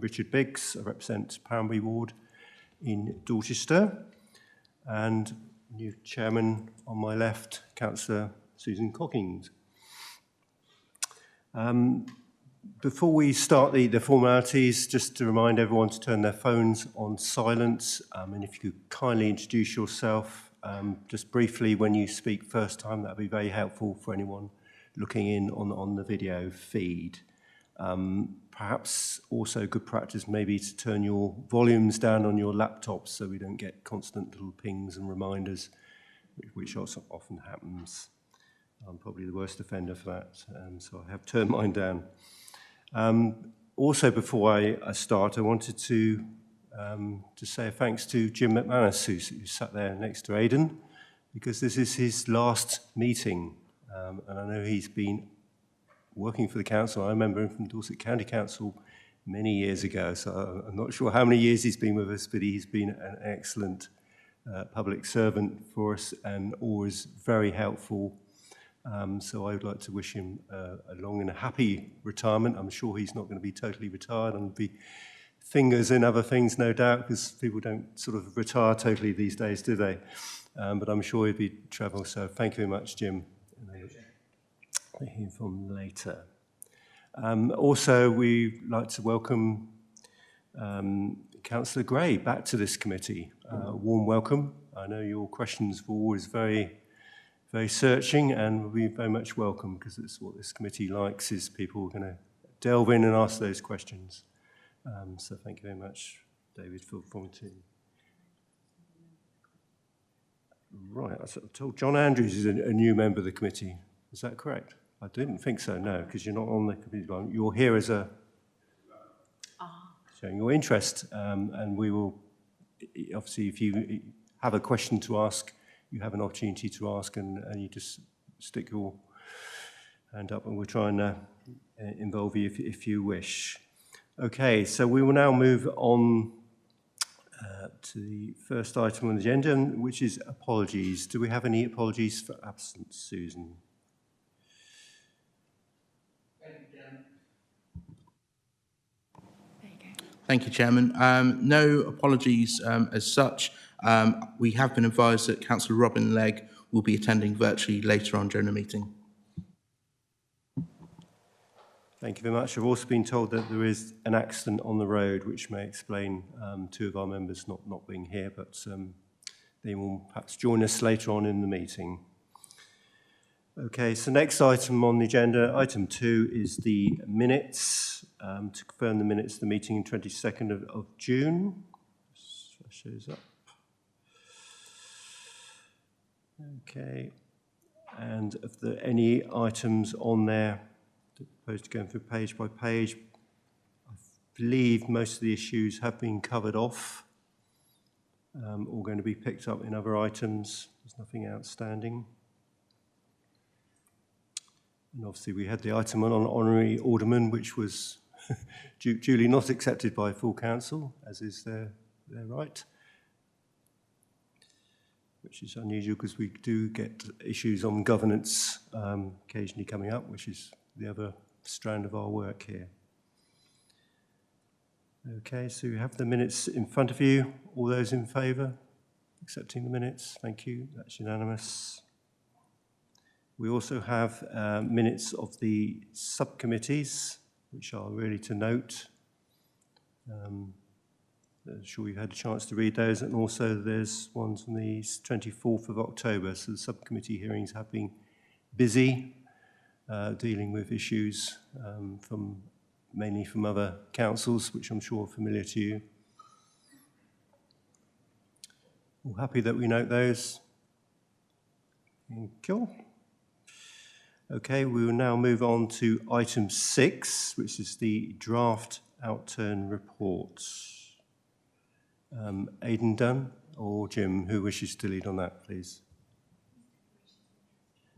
Richard Biggs. I represent Parenby Ward in Dorchester. And new chairman on my left, Councillor Susan Cockings. Before we start the formalities, just to remind everyone to turn their phones on silent, and if you could kindly introduce yourself just briefly when you speak first time, that would be very helpful for anyone looking in on the video feed. Perhaps also good practice maybe to turn your volumes down on your laptops so we don't get constant little pings and reminders, which also often happens. I'm probably the worst offender for that, so I have turned mine down. Also, before I start, I wanted to say thanks to Jim McManus, who sat there next to Aidan, because this is his last meeting, and I know he's been working for the council. I remember him from Dorset County Council many years ago, so I'm not sure how many years he's been with us, but he's been an excellent public servant for us and always very helpful. So I would like to wish him a long and a happy retirement. I'm sure he's not going to be totally retired and be fingers in other things, no doubt, because people don't sort of retire totally these days, do they? But I'm sure he'll be travelling. So thank you very much, Jim. We'll hear from later. Also, we'd like to welcome Councillor Gray back to this committee. Warm welcome. I know your questions were always very searching and will be very much welcome, because it's what this committee likes, is people who are going to delve in and ask those questions. So thank you very much, David, for volunteering. Right, I told John Andrews is a new member of the committee. Is that correct? I didn't think so, no, because you're not on the committee. You're here as a showing your interest, and we will, obviously, if you have a question to ask, you have an opportunity to ask, and you just stick your hand up and we'll try and involve you if you wish. Okay, so we will now move on to the first item on the agenda, which is apologies. Do we have any apologies for absence, Susan? Thank you, Chairman. No apologies as such. We have been advised that Councillor Robin Legg will be attending virtually later on during the meeting. Thank you very much. I've also been told that there is an accident on the road, which may explain two of our members not being here, but they will perhaps join us later on in the meeting. Okay, so next item on the agenda, item 2, is the minutes, to confirm the minutes of the meeting on 22nd of June. So that shows up. Okay, and if there are any items on there, opposed to going through page by page, I believe most of the issues have been covered off, or going to be picked up in other items. There's nothing outstanding. And obviously we had the item on honorary alderman, which was duly not accepted by full council, as is their right, which is unusual because we do get issues on governance occasionally coming up, which is the other strand of our work here. Okay, so you have the minutes in front of you. All those in favour accepting the minutes? Thank you. That's unanimous. We also have minutes of the subcommittees, which are really to note. I'm sure you've had a chance to read those, and also there's ones from the 24th of October, so the subcommittee hearings have been busy dealing with issues mainly from other councils, which I'm sure are familiar to you. All happy that we note those? Cool. Okay, we will now move on to item 6, which is the draft outturn report. Aidan Dunn or Jim, who wishes to lead on that, please?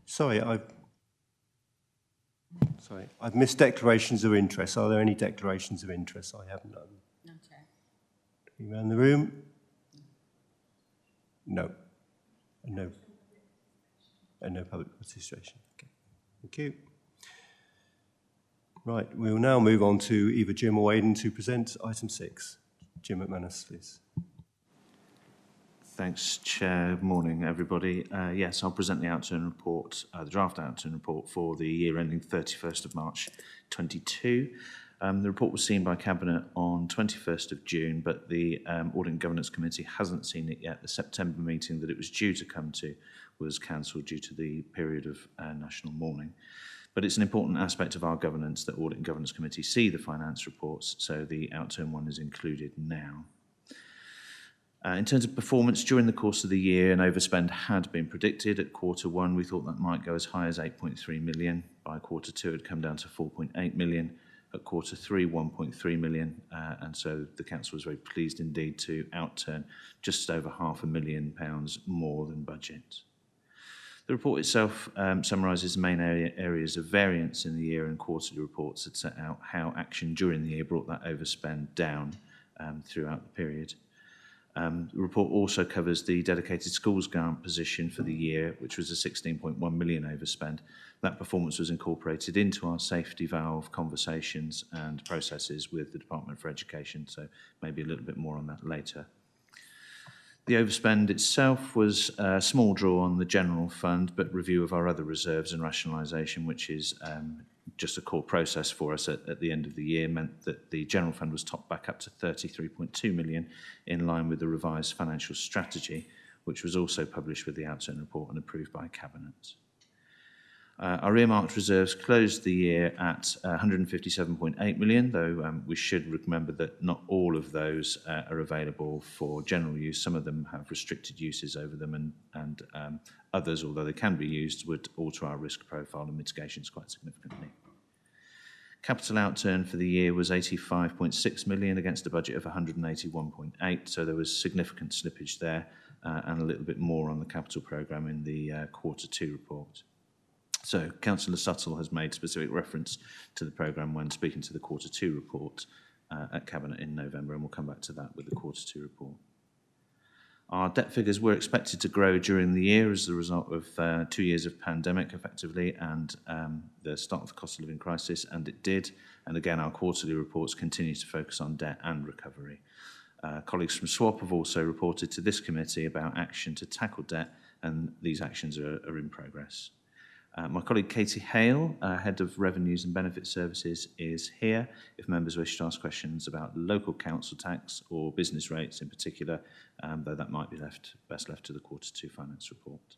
Sorry, I've missed declarations of interest. Are there any declarations of interest? I have none. No, Chair. Around the room? No. No. And no public participation. Okay. Thank you. Right, we will now move on to either Jim or Aidan to present item 6. Jim McManus, please. Thanks, Chair. Morning, everybody. Yes, I'll present the outturn report, the draft outturn report for the year ending 31st of March 22. The report was seen by Cabinet on 21st of June, but the Audit and Governance Committee hasn't seen it yet. The September meeting that it was due to come to was cancelled due to the period of national mourning. But it's an important aspect of our governance that Audit and Governance Committee see the finance reports, so the outturn one is included now. In terms of performance, during the course of the year, an overspend had been predicted. At quarter one, we thought that might go as high as 8.3 million. By quarter two, it had come down to 4.8 million. At quarter three, 1.3 million. And so the council was very pleased indeed to outturn just over £500,000 more than budget. The report itself summarises the main areas of variance in the year, and quarterly reports had set out how action during the year brought that overspend down throughout the period. The report also covers the dedicated schools grant position for the year, which was a 16.1 million overspend. That performance was incorporated into our safety valve conversations and processes with the Department for Education, so maybe a little bit more on that later. The overspend itself was a small draw on the general fund, but review of our other reserves and rationalisation, which is just a core process for us at the end of the year, meant that the general fund was topped back up to 33.2 million in line with the revised financial strategy, which was also published with the outturn report and approved by Cabinet. Our earmarked reserves closed the year at 157.8 million, though we should remember that not all of those are available for general use. Some of them have restricted uses over them, and others, although they can be used, would alter our risk profile and mitigations quite significantly. Capital outturn for the year was 85.6 million against a budget of 181.8, so there was significant slippage there, and a little bit more on the capital programme in the quarter two report. So Councillor Suttle has made specific reference to the programme when speaking to the quarter two report at Cabinet in November, and we'll come back to that with the quarter two report. Our debt figures were expected to grow during the year as a result of 2 years of pandemic, effectively, and the start of the cost of living crisis, and it did. And again, our quarterly reports continue to focus on debt and recovery. Colleagues from SWAP have also reported to this committee about action to tackle debt, and these actions are in progress. My colleague Katie Hale, Head of Revenues and Benefit Services, is here if members wish to ask questions about local council tax or business rates in particular, though that might be best left to the quarter two finance report.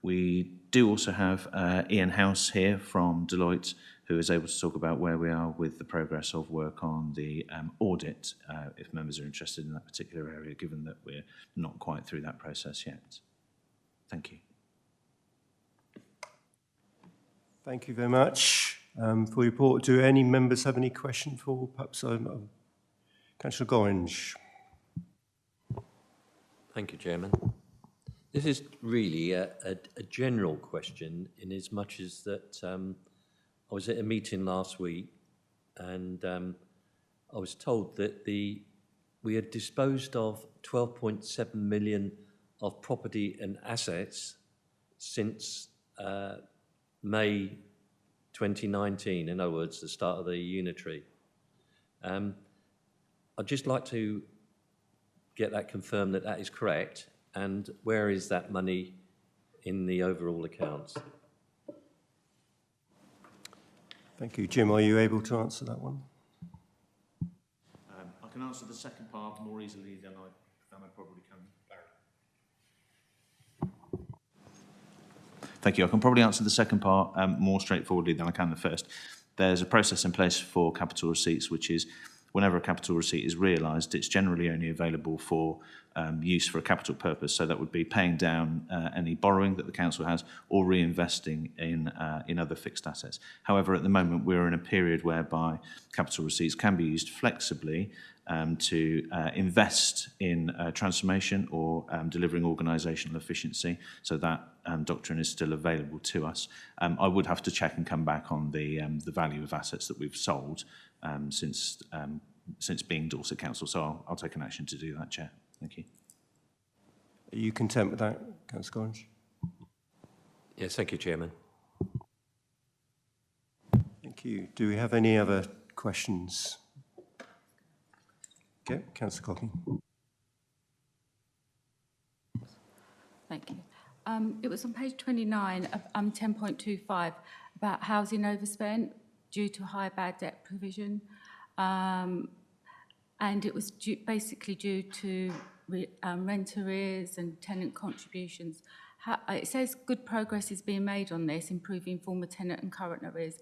We do also have Ian House here from Deloitte, who is able to talk about where we are with the progress of work on the audit, if members are interested in that particular area, given that we're not quite through that process yet. Thank you. Thank you very much for your report. Do any members have any question for perhaps Councillor Gorringe? Thank you, Chairman. This is really a general question, in as much as that I was at a meeting last week, and I was told that we had disposed of 12.7 million of property and assets since May 2019, in other words, the start of the unitary. I'd just like to get that confirmed that that is correct, and where is that money in the overall accounts? Thank you. Jim, are you able to answer that one? I can answer the second part more easily than I probably can. Thank you. I can probably answer the second part more straightforwardly than I can the first. There's a process in place for capital receipts, which is whenever a capital receipt is realised, it's generally only available for use for a capital purpose. So that would be paying down any borrowing that the council has or reinvesting in other fixed assets. However, at the moment, we're in a period whereby capital receipts can be used flexibly to invest in transformation or delivering organisational efficiency. So that doctrine is still available to us. I would have to check and come back on the value of assets that we've sold since being Dorset Council. So I'll take an action to do that, Chair. Thank you. Are you content with that, Councillor Gorringe? Yes, thank you, Chairman. Thank Thank you. Do we have any other questions? Okay, Councillor Cocking. Thank you. It was on page 29 of 10.25 about housing overspent due to high bad debt provision. And it was basically due to rent arrears and tenant contributions. It says good progress is being made on this, improving former tenant and current arrears.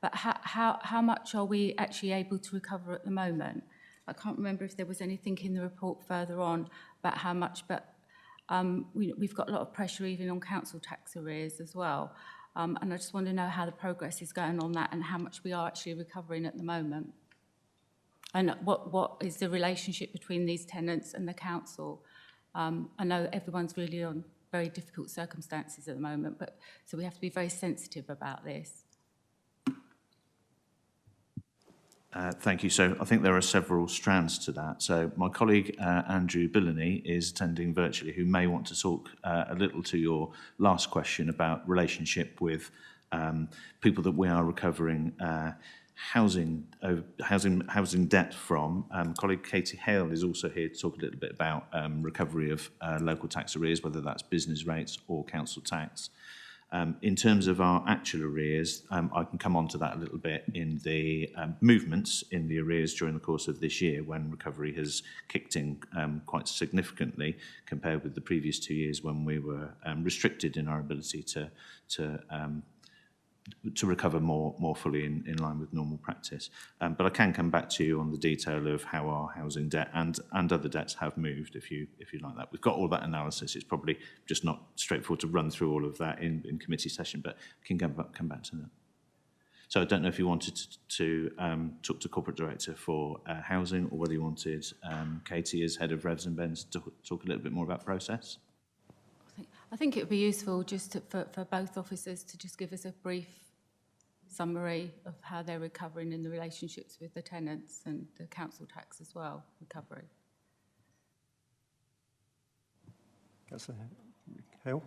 But how much are we actually able to recover at the moment? I can't remember if there was anything in the report further on about how much, but we've got a lot of pressure even on council tax arrears as well. And I just want to know how the progress is going on that and how much we are actually recovering at the moment. And what is the relationship between these tenants and the council? I know everyone's really on very difficult circumstances at the moment, but so we have to be very sensitive about this. Thank you. So I think there are several strands to that. So my colleague Andrew Billany is attending virtually, who may want to talk a little to your last question about relationship with people that we are recovering housing debt from. Colleague Katie Hale is also here to talk a little bit about recovery of local tax arrears, whether that's business rates or council tax. In terms of our actual arrears, I can come on to that a little bit in the movements in the arrears during the course of this year, when recovery has kicked in quite significantly compared with the previous 2 years when we were restricted in our ability to recover more fully in line with normal practice. But I can come back to you on the detail of how our housing debt and other debts have moved, if you like that. We've got all that analysis. It's probably just not straightforward to run through all of that in committee session, but I can come back to that. So I don't know if you wanted to talk to Corporate Director for Housing, or whether you wanted Katie as Head of Revs and Bens to talk a little bit more about process. I think it would be useful just for both officers to just give us a brief summary of how they're recovering in the relationships with the tenants and the council tax as well, recovery. Councillor Hale.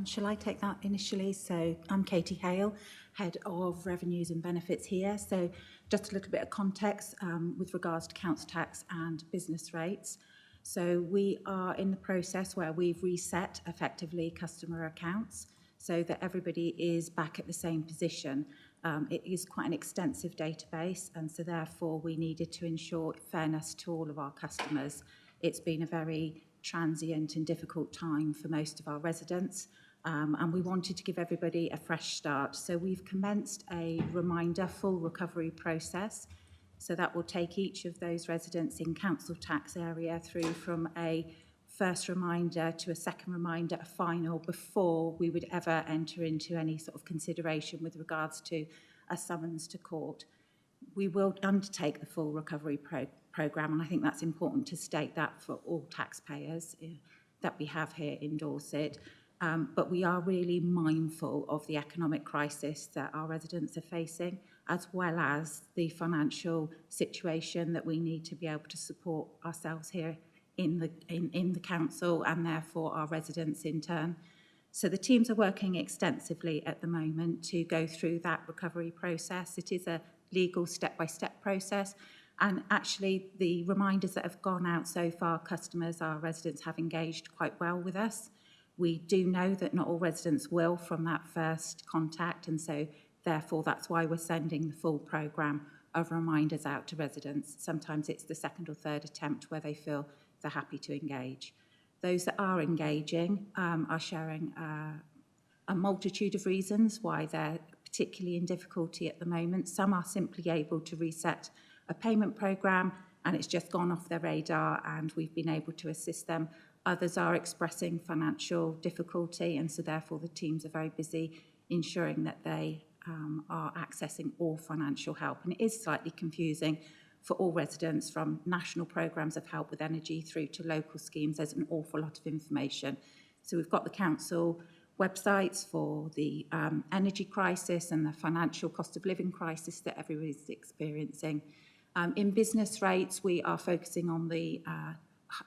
Shall I take that initially? So I'm Katie Hale, Head of Revenues and Benefits here. So just a little bit of context with regards to council tax and business rates. So we are in the process where we've reset effectively customer accounts so that everybody is back at the same position. It is quite an extensive database, and so therefore we needed to ensure fairness to all of our customers. It's been a very transient and difficult time for most of our residents, and we wanted to give everybody a fresh start. So we've commenced a reminder full recovery process. So that will take each of those residents in council tax area through from a first reminder to a second reminder, a final, before we would ever enter into any sort of consideration with regards to a summons to court. We will undertake the full recovery programme, and I think that's important to state that for all taxpayers that we have here in Dorset. But we are really mindful of the economic crisis that our residents are facing, as well as the financial situation that we need to be able to support ourselves here in the council, and therefore our residents in turn. So the teams are working extensively at the moment to go through that recovery process. It is a legal step-by-step process, and actually the reminders that have gone out so far, customers, our residents have engaged quite well with us. We do know that not all residents will from that first contact, and so therefore that's why we're sending the full programme of reminders out to residents. Sometimes it's the second or third attempt where they feel they're happy to engage. Those that are engaging are sharing a multitude of reasons why they're particularly in difficulty at the moment. Some are simply able to reset a payment programme and it's just gone off their radar and we've been able to assist them. Others are expressing financial difficulty, and so therefore the teams are very busy ensuring that they are accessing all financial help. And it is slightly confusing for all residents, from national programmes of help with energy through to local schemes. There's an awful lot of information. So we've got the council websites for the energy crisis and the financial cost of living crisis that everybody's experiencing. In business rates, we are focusing on the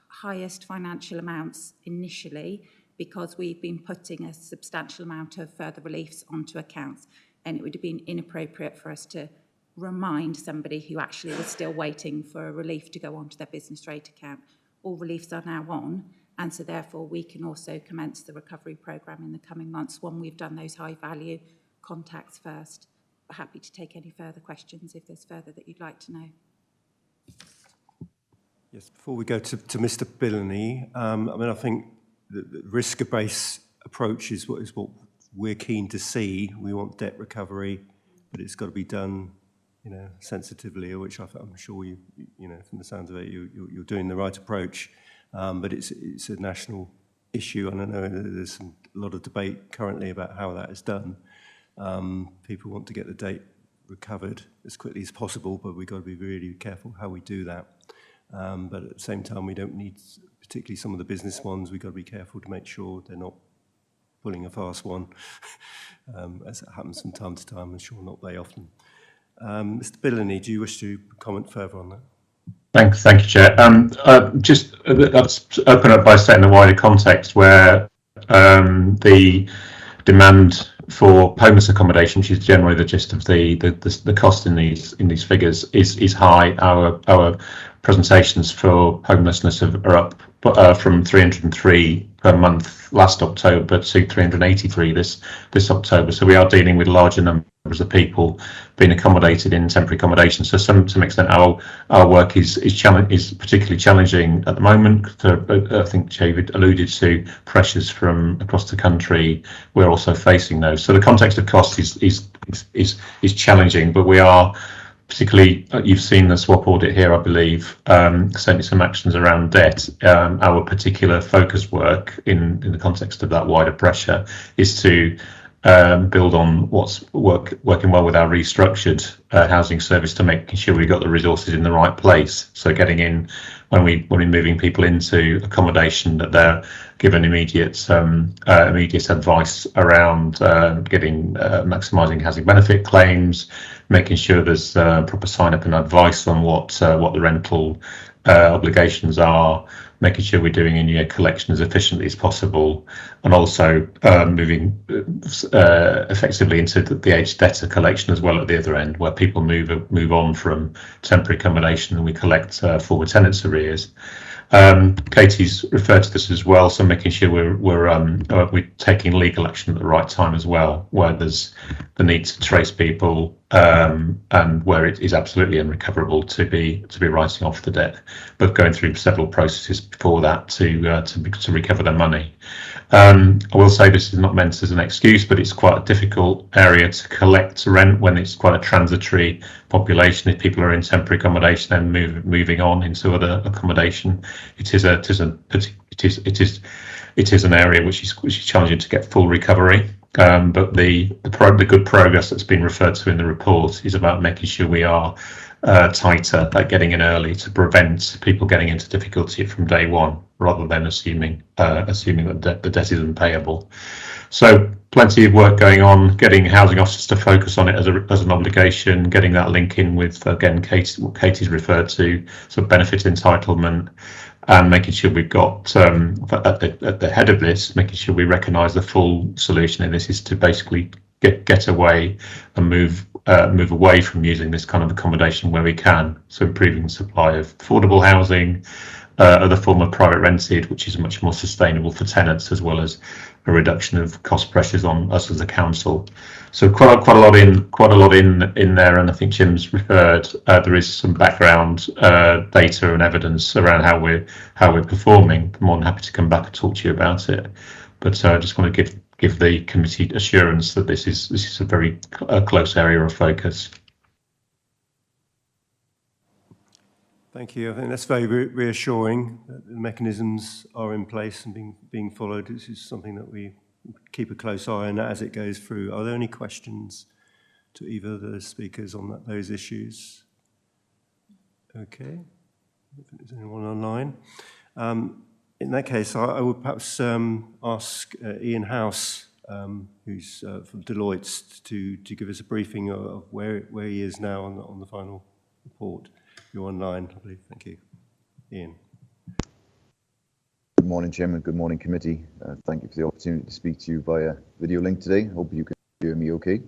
highest financial amounts initially, because we've been putting a substantial amount of further reliefs onto accounts, and it would have been inappropriate for us to remind somebody who actually was still waiting for a relief to go onto their business rate account. All reliefs are now on, and so therefore we can also commence the recovery programme in the coming months when we've done those high value contacts first. But happy to take any further questions if there's further that you'd like to know. Yes, before we go to Mr. Billany, I think the risk-based approach is what we're keen to see. We want debt recovery, but it's got to be done, sensitively, which I'm sure from the sounds of it, you're doing the right approach. But it's a national issue, and I know there's a lot of debate currently about how that is done. People want to get the debt recovered as quickly as possible, but we've got to be really careful how we do that. But at the same time, we don't need, particularly some of the business ones, we've got to be careful to make sure they're not pulling a fast one, as it happens from time to time, and sure not very often. Mr. Billany, do you wish to comment further on that? Thank you, Chair. Just let's open up by setting the wider context where the demand for homeless accommodation, which is generally the gist of the cost in these figures, is high. Our presentations for homelessness are up from 303 per month last October to 383 this October. So we are dealing with larger numbers of people being accommodated in temporary accommodation. So to some extent, our work is particularly challenging at the moment. I think David alluded to pressures from across the country. We're also facing those. So the context of cost is challenging, but we are particularly, you've seen the swap audit here, I believe, certainly some actions around debt. Our particular focus work in the context of that wider pressure is to build on what's working well with our restructured housing service to making sure we've got the resources in the right place. So getting in when we're moving people into accommodation, that they're given immediate advice around maximising housing benefit claims, making sure there's proper sign up and advice on what the rental obligations are, making sure we're doing in-year collection as efficiently as possible, and also moving effectively into the aged debtor collection as well at the other end, where people move on from temporary accommodation and we collect forward tenants arrears. Katie's referred to this as well, so making sure we're taking legal action at the right time as well, where there's the need to trace people and where it is absolutely unrecoverable to be writing off the debt, but going through several processes before that to recover their money. I will say this is not meant as an excuse, but it's quite a difficult area to collect rent when it's quite a transitory population. If people are in temporary accommodation and moving on into other accommodation, it is an area which is challenging to get full recovery. But the good progress that's been referred to in the report is about making sure we are tighter at getting in early to prevent people getting into difficulty from day one, rather than assuming that the debt is unpayable. So plenty of work going on, getting housing officers to focus on it as an obligation, getting that link in with, again, what Katie's referred to, so benefit entitlement, and making sure we've got, at the head of this, making sure we recognise the full solution in this is to basically get away and move away from using this kind of accommodation where we can. So improving the supply of affordable housing, other form of private rented, which is much more sustainable for tenants, as well as a reduction of cost pressures on us as a council. So quite a lot in there, and I think Jim's referred. There is some background data and evidence around how we're performing. I'm more than happy to come back and talk to you about it. But I just want to give the committee assurance that this is a very close area of focus. Thank you. I think that's very reassuring that the mechanisms are in place and being followed. This is something that we keep a close eye on as it goes through. Are there any questions to either of the speakers on those issues? Okay. Is anyone online? In that case, I would perhaps ask Ian House, who's from Deloitte, to give us a briefing of where he is now on the final report. You're online, I believe. Thank you. Ian. Good morning, Chairman. Good morning, committee. Thank you for the opportunity to speak to you via video link today. Hope you can hear me okay.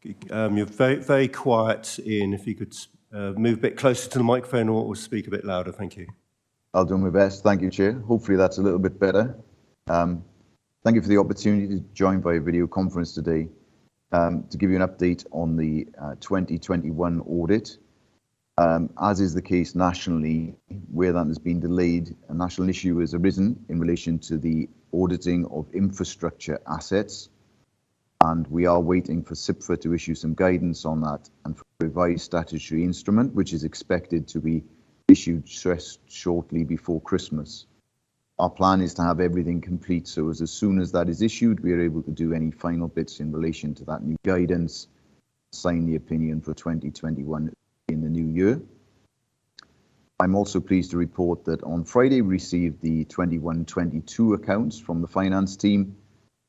You're very, very quiet, Ian. If you could move a bit closer to the microphone or speak a bit louder, thank you. I'll do my best. Thank you, Chair. Hopefully that's a little bit better. Thank you for the opportunity to join via video conference today to give you an update on the 2021 audit. As is the case nationally, where that has been delayed, a national issue has arisen in relation to the auditing of infrastructure assets. And we are waiting for CIPFA to issue some guidance on that and for a revised statutory instrument, which is expected to be issued shortly before Christmas. Our plan is to have everything complete, so as soon as that is issued, we are able to do any final bits in relation to that new guidance, sign the opinion for 2021 in the new year. I'm also pleased to report that on Friday we received the 21-22 accounts from the finance team.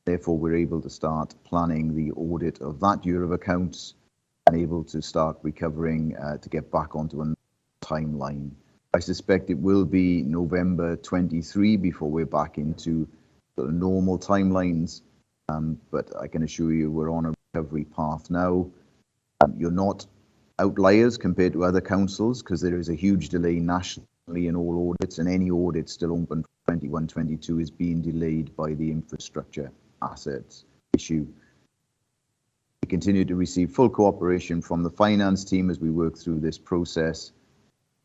Therefore, we're able to start planning the audit of that year of accounts and able to start recovering to get back onto a timeline. I suspect it will be November 23 before we're back into the normal timelines, but I can assure you we're on a recovery path now. You're not outliers compared to other councils because there is a huge delay nationally in all audits, and any audit still open for 21-22 is being delayed by the infrastructure assets issue. We continue to receive full cooperation from the finance team as we work through this process,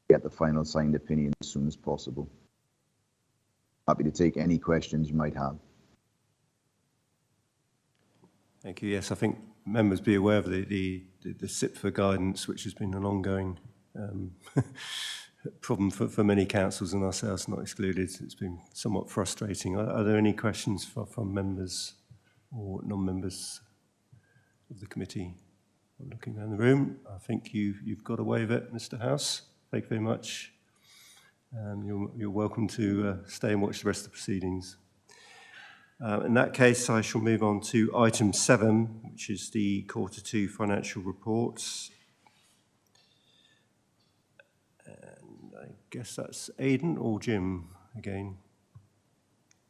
get the final signed opinion as soon as possible. Happy to take any questions you might have. Thank you. Yes, I think members be aware of the CIPFA guidance, which has been an ongoing problem for many councils and ourselves not excluded. It's been somewhat frustrating. Are there any questions from members or non-members of the committee? I'm looking around the room. I think you've got away with it, Mr. House. Thank you very much. You're welcome to stay and watch the rest of the proceedings. In that case, I shall move on to item 7, which is the Q2 financial reports. And I guess that's Aidan or Jim again.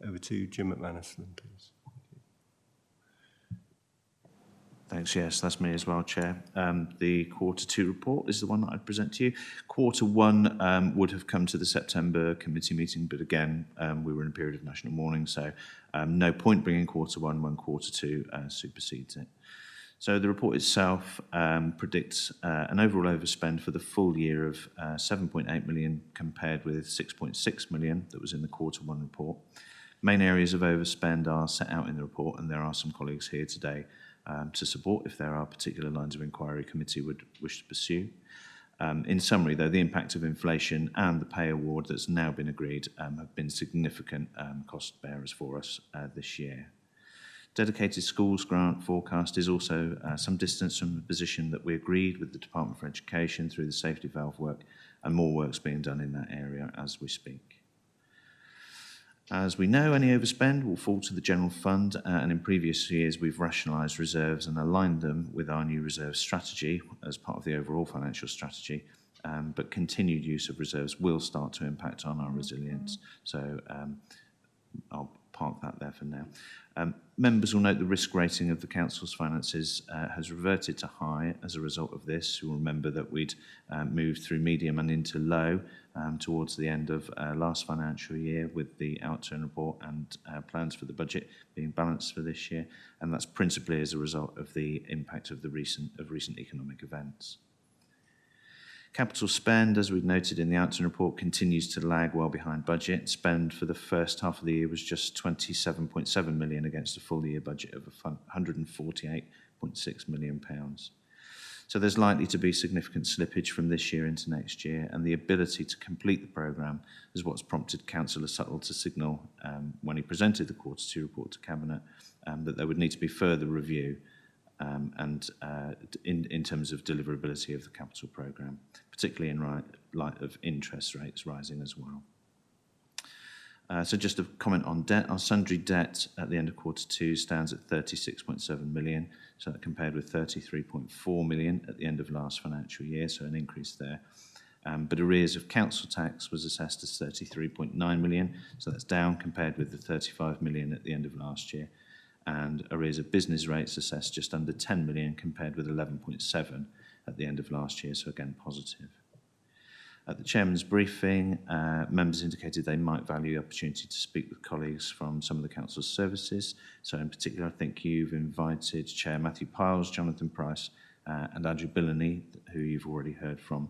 Over to Jim McManus, then, please. Thanks. Yes, that's me as well, Chair. The Q2 report is the one that I'd present to you. Q1 would have come to the September committee meeting, but again, we were in a period of national mourning, so no point bringing Q1 when Q2 supersedes it. So the report itself predicts an overall overspend for the full year of 7.8 million compared with 6.6 million that was in the Q1 report. Main areas of overspend are set out in the report, and there are some colleagues here today to support if there are particular lines of inquiry committee would wish to pursue. In summary, though, the impact of inflation and the pay award that's now been agreed have been significant cost bearers for us this year. Dedicated schools grant forecast is also some distance from the position that we agreed with the Department for Education through the safety valve work, and more work's being done in that area as we speak. As we know, any overspend will fall to the general fund, and in previous years we've rationalised reserves and aligned them with our new reserve strategy as part of the overall financial strategy, but continued use of reserves will start to impact on our resilience. So I'll park that there for now. Members will note the risk rating of the council's finances has reverted to high as a result of this. You'll remember that we'd moved through medium and into low towards the end of last financial year with the outturn report and plans for the budget being balanced for this year, and that's principally as a result of the impact of the recent economic events. Capital spend, as we've noted in the outturn report, continues to lag well behind budget. Spend for the first half of the year was just 27.7 million against a full year budget of 148.6 million pounds. So there's likely to be significant slippage from this year into next year, and the ability to complete the programme is what's prompted Councillor Suttle to signal when he presented the Q2 report to Cabinet that there would need to be further review in terms of deliverability of the capital programme, particularly in light of interest rates rising as well. So just a comment on debt. Our sundry debt at the end of Q2 stands at 36.7 million, so that compared with 33.4 million at the end of last financial year, so an increase there. But arrears of council tax was assessed as 33.9 million, so that's down compared with the 35 million at the end of last year. And arrears of business rates assessed just under 10 million compared with 11.7 at the end of last year, so again positive. At the chairman's briefing, members indicated they might value the opportunity to speak with colleagues from some of the council's services. So in particular, I think you've invited Chair Matthew Piles, Jonathan Price and Andrew Billany, who you've already heard from,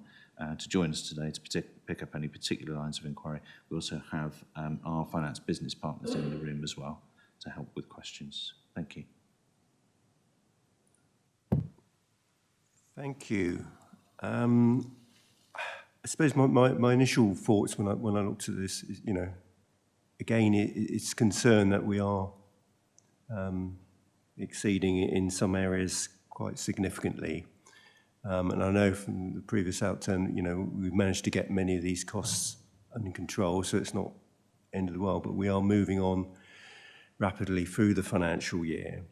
to join us today to pick up any particular lines of inquiry. We also have our finance business partners in the room as well to help with questions. Thank you. Thank you. I suppose my initial thoughts when I looked at this is, again, it's concern that we are exceeding in some areas quite significantly. And I know from the previous outturn, we've managed to get many of these costs under control, so it's not end of the world, but we are moving on rapidly through the financial year.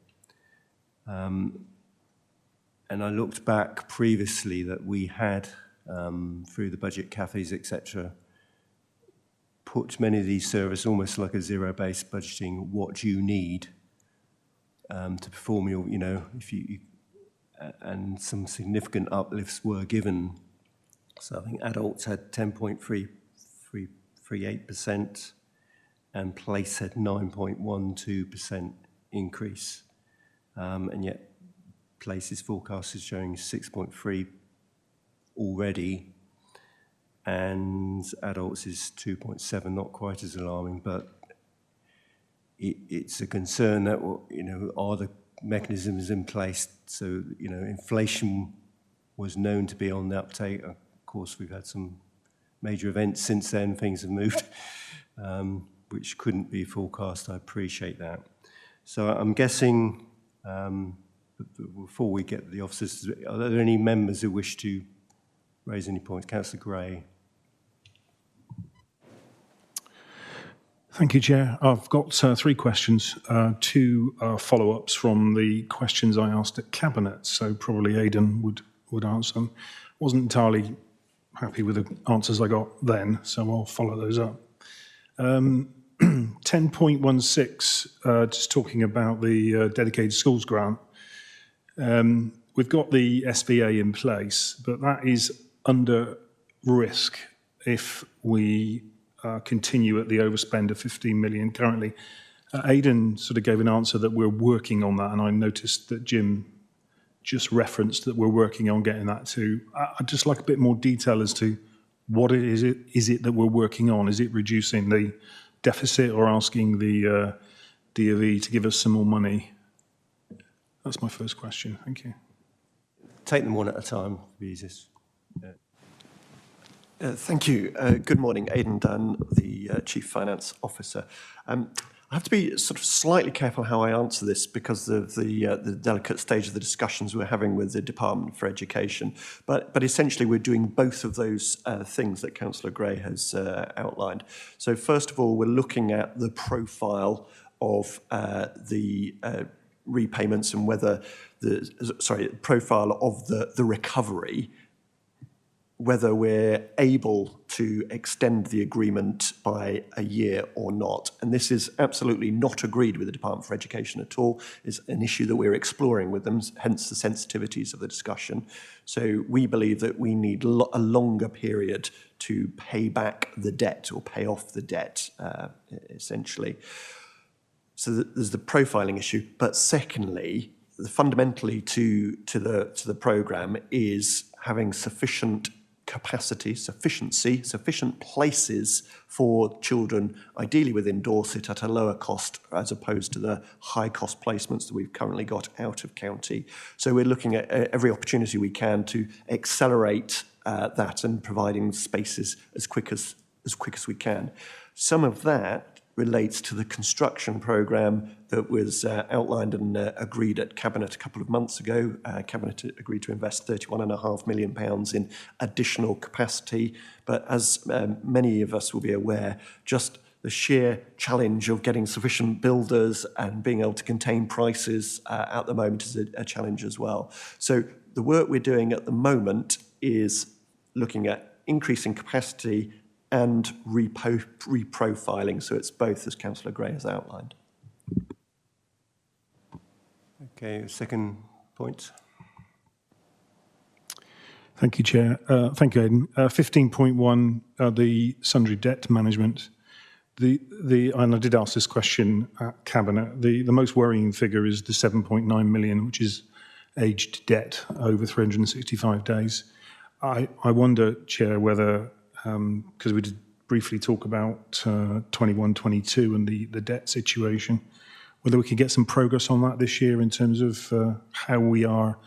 And I looked back previously that we had, through the budget cafes, etc., put many of these services almost like a zero-based budgeting, what you need to perform your, and some significant uplifts were given. So I think adults had 10.38% and place had 9.12% increase. And yet places forecast is showing 6.3 already, and adults is 2.7, not quite as alarming, but it's a concern that, are the mechanisms in place? So, inflation was known to be on the uptake. Of course, we've had some major events since then, things have moved, which couldn't be forecast. I appreciate that. So I'm guessing, before we get the officers, are there any members who wish to raise any points? Councillor Gray. Thank you, Chair. I've got three questions, two follow-ups from the questions I asked at Cabinet, so probably Aidan would answer them. Wasn't entirely happy with the answers I got then, so I'll follow those up. 10.16, just talking about the dedicated schools grant. We've got the SVA in place, but that is under risk if we continue at the overspend of 15 million currently. Aidan sort of gave an answer that we're working on that, and I noticed that Jim just referenced that we're working on getting that too. I'd just like a bit more detail as to what is it that we're working on? Is it reducing the deficit or asking the DOE to give us some more money? That's my first question. Thank you. Take them one at a time, the easiest. Yeah. Thank you. Good morning, Aidan Dunn, the Chief Finance Officer. I have to be sort of slightly careful how I answer this because of the delicate stage of the discussions we're having with the Department for Education. But essentially, we're doing both of those things that Councillor Gray has outlined. So first of all, we're looking at the profile of the repayments and whether profile of the recovery, whether we're able to extend the agreement by a year or not. And this is absolutely not agreed with the Department for Education at all. It's an issue that we're exploring with them, hence the sensitivities of the discussion. So we believe that we need a longer period to pay back the debt or pay off the debt, essentially. So there's the profiling issue. But secondly, fundamentally to the programme is having sufficient capacity, sufficient places for children, ideally within Dorset, at a lower cost as opposed to the high cost placements that we've currently got out of county. So we're looking at every opportunity we can to accelerate that and providing spaces as quick as we can. Some of that relates to the construction programme that was outlined and agreed at Cabinet a couple of months ago. Cabinet agreed to invest £31.5 million in additional capacity. But as many of us will be aware, just the sheer challenge of getting sufficient builders and being able to contain prices at the moment is a challenge as well. So the work we're doing at the moment is looking at increasing capacity and reprofiling. So it's both, as Councillor Gray has outlined. Okay, second point. Thank you, Chair. Thank you, Aidan. 15.1, the sundry debt management. And I did ask this question at Cabinet. The most worrying figure is the 7.9 million, which is aged debt over 365 days. I wonder, Chair, whether, because we did briefly talk about 21-22 and the debt situation, whether we could get some progress on that this year in terms of how we are.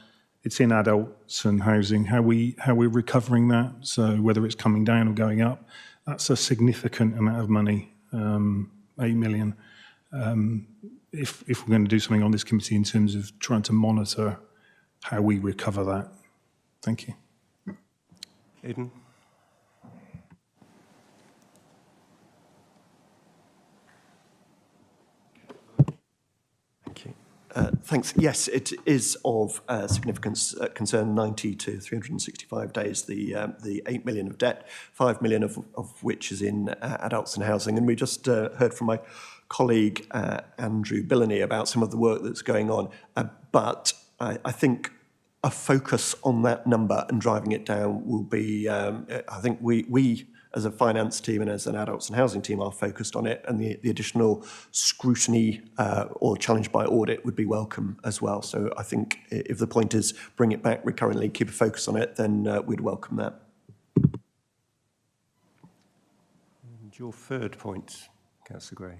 It's in adults and housing, how we're recovering that. So whether it's coming down or going up, that's a significant amount of money, 8 million. If we're going to do something on this committee in terms of trying to monitor how we recover that. Thank you. Aidan. Thank you. Thanks. Yes, it is of significance, concern 90 to 365 days, the 8 million of debt, 5 million of which is in adults and housing. And we just heard from my colleague, Andrew Billany, about some of the work that's going on. But I think a focus on that number and driving it down will be, I think we as a finance team and as an adults and housing team are focused on it, and the additional scrutiny or challenge by audit would be welcome as well. So I think if the point is bring it back recurrently, keep a focus on it, then we'd welcome that. And your third point, Councillor Gray.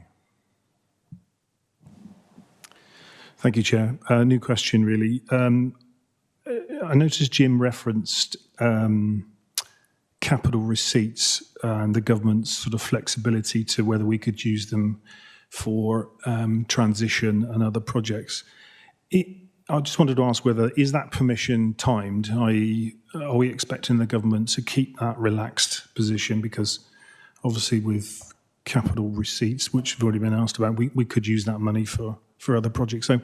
Thank you, Chair. New question, really. I noticed Jim referenced capital receipts and the government's sort of flexibility to whether we could use them for transition and other projects. I just wanted to ask whether, is that permission timed? i.e., are we expecting the government to keep that relaxed position? Because obviously with capital receipts, which have already been asked about, we could use that money for other projects. So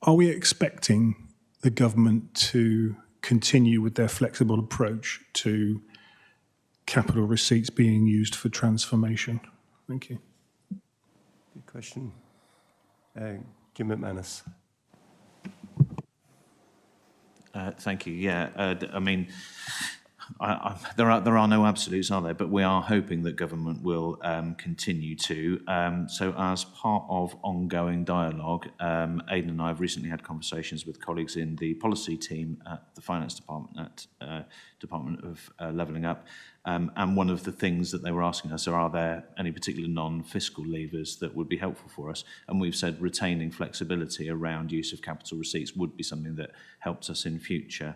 are we expecting the government to continue with their flexible approach to capital receipts being used for transformation? Thank you. Good question. Jim McManus. Thank you. Yeah, I mean, there are no absolutes, are there? But we are hoping that government will continue to. So as part of ongoing dialogue, Aidan and I have recently had conversations with colleagues in the policy team at the Finance Department, at Department of Levelling Up. And one of the things that they were asking us are there any particular non-fiscal levers that would be helpful for us? And we've said retaining flexibility around use of capital receipts would be something that helps us in future.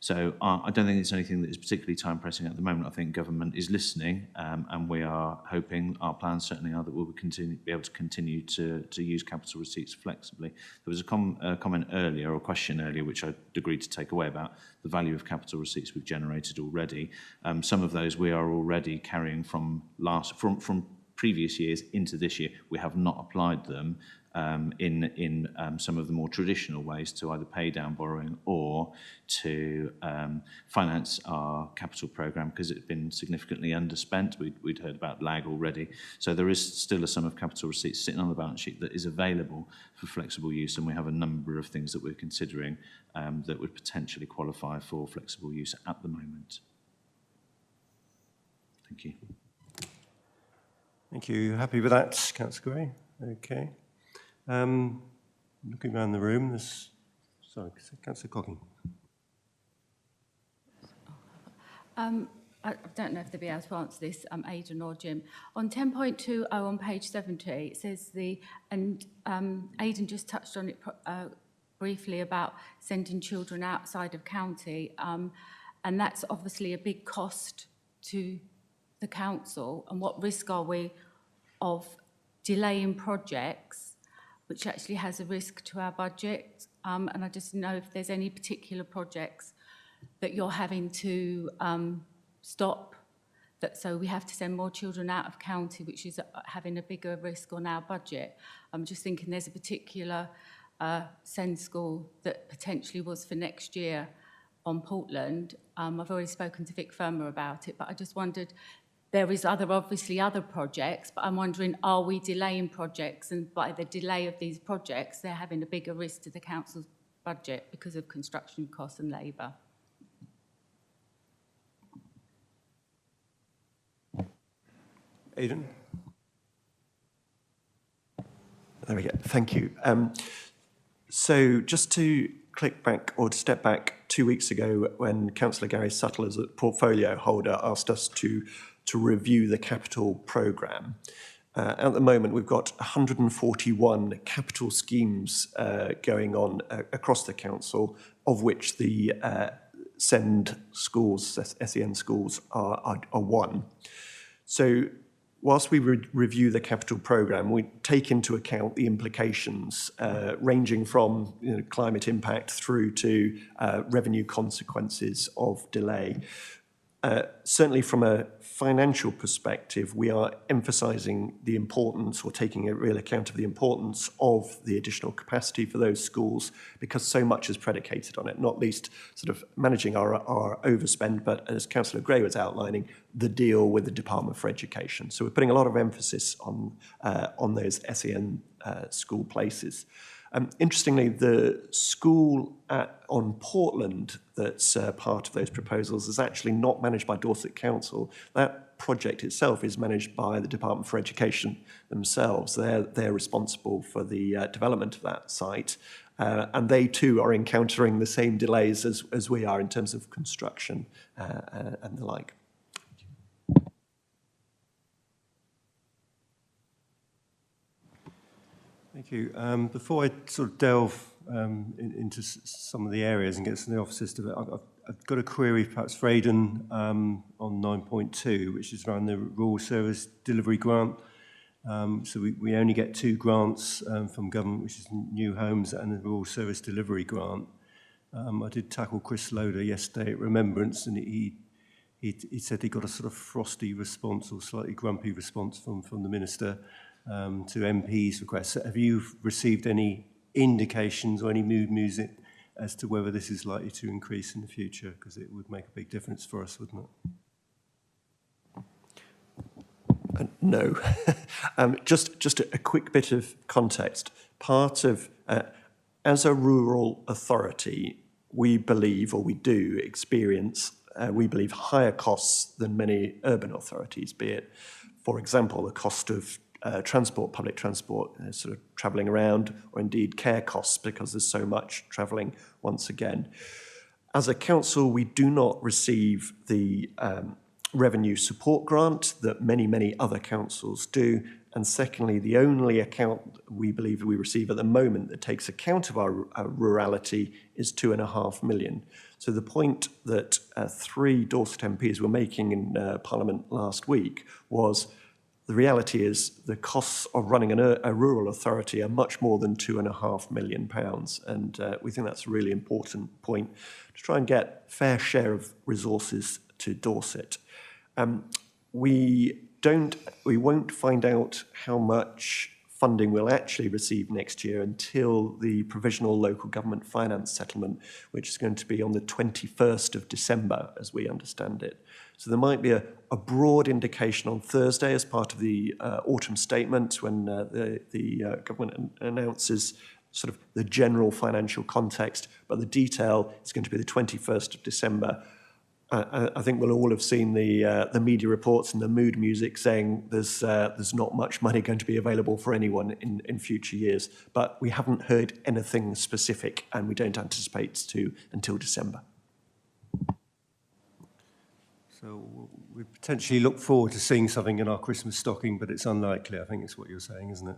So I don't think it's anything that is particularly time pressing at the moment. I think government is listening, and we are hoping, our plans certainly are, that we will be able to continue to use capital receipts flexibly. There was a comment earlier, or a question earlier, which I agreed to take away about the value of capital receipts we've generated already. Some of those we are already carrying from previous years into this year. We have not applied them in some of the more traditional ways to either pay down borrowing or to finance our capital programme, because it's been significantly underspent. We'd heard about lag already. So there is still a sum of capital receipts sitting on the balance sheet that is available for flexible use, and we have a number of things that we're considering that would potentially qualify for flexible use at the moment. Thank you. Thank you. Happy with that, Councillor Gray? Okay. Looking around the room, there's, sorry, Councillor Cocking. I don't know if they'll be able to answer this, Aidan or Jim. On 10.20 on page 70, it says Aidan just touched on it briefly about sending children outside of county, and that's obviously a big cost to the council. And what risk are we of delaying projects, which actually has a risk to our budget? And I just know if there's any particular projects that you're having to stop, so we have to send more children out of county, which is having a bigger risk on our budget. I'm just thinking there's a particular SEND school that potentially was for next year on Portland. I've already spoken to Vic Firma about it, but I just wondered, there is obviously other projects, but I'm wondering, are we delaying projects? And by the delay of these projects, they're having a bigger risk to the council's budget because of construction costs and labour. Aidan? There we go. Thank you. So just to click back or to step back 2 weeks ago when Councillor Gary Suttle, as a portfolio holder, asked us to review the capital programme. At the moment, we've got 141 capital schemes going on across the council, of which the SEND schools, SEN schools, are one. So whilst we review the capital programme, we take into account the implications ranging from climate impact through to revenue consequences of delay. Certainly from a financial perspective, we are emphasising the importance or taking a real account of the importance of the additional capacity for those schools because so much is predicated on it, not least sort of managing our overspend, but as Councillor Gray was outlining, the deal with the Department for Education. So we're putting a lot of emphasis on those SEN school places. Interestingly, the school on Portland that's part of those proposals is actually not managed by Dorset Council. That project itself is managed by the Department for Education themselves. They're responsible for the development of that site. And they too are encountering the same delays as we are in terms of construction and the like. Thank you. Before I sort of delve into some of the areas and get some of the officers to it, I've got a query perhaps for Aidan on 9.2, which is around the Rural Service Delivery Grant. So we only get 2 grants from government, which is New Homes and the Rural Service Delivery Grant. I did tackle Chris Loader yesterday at Remembrance, and he said he got a sort of frosty response or slightly grumpy response from the Minister to MP's requests. Have you received any indications or any mood music as to whether this is likely to increase in the future? Because it would make a big difference for us, wouldn't it? No. Just a quick bit of context. Part of, as a rural authority, we believe, or we do experience, we believe higher costs than many urban authorities, be it, for example, the cost of transport, public transport, sort of travelling around, or indeed care costs because there's so much travelling once again. As a council, we do not receive the revenue support grant that many other councils do. And secondly, the only account we believe we receive at the moment that takes account of our rurality is 2.5 million. So the point that 3 Dorset MPs were making in Parliament last week was the reality is the costs of running a rural authority are much more than £2.5 million. And we think that's a really important point to try and get fair share of resources to Dorset. We won't find out how much funding we'll actually receive next year until the provisional local government finance settlement, which is going to be on the 21st of December, as we understand it. So there might be a broad indication on Thursday as part of the autumn statement when the government announces sort of the general financial context, but the detail is going to be the 21st of December. I think we'll all have seen the media reports and the mood music saying there's not much money going to be available for anyone in future years, but we haven't heard anything specific and we don't anticipate to until December. So we potentially look forward to seeing something in our Christmas stocking, but it's unlikely, I think is what you're saying, isn't it?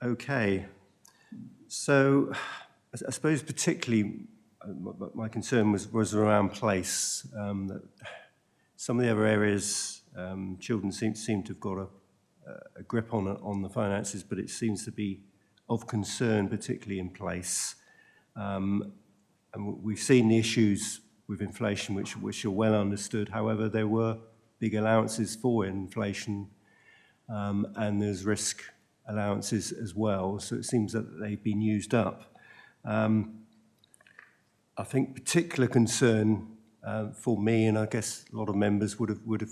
Okay. So I suppose particularly my concern was around place. That some of the other areas, children seem to have got a grip on the finances, but it seems to be of concern, particularly in place. And we've seen the issues with inflation, which are well understood. However, there were big allowances for inflation, and there's risk allowances as well. So it seems that they've been used up. I think particular concern for me, and I guess a lot of members would have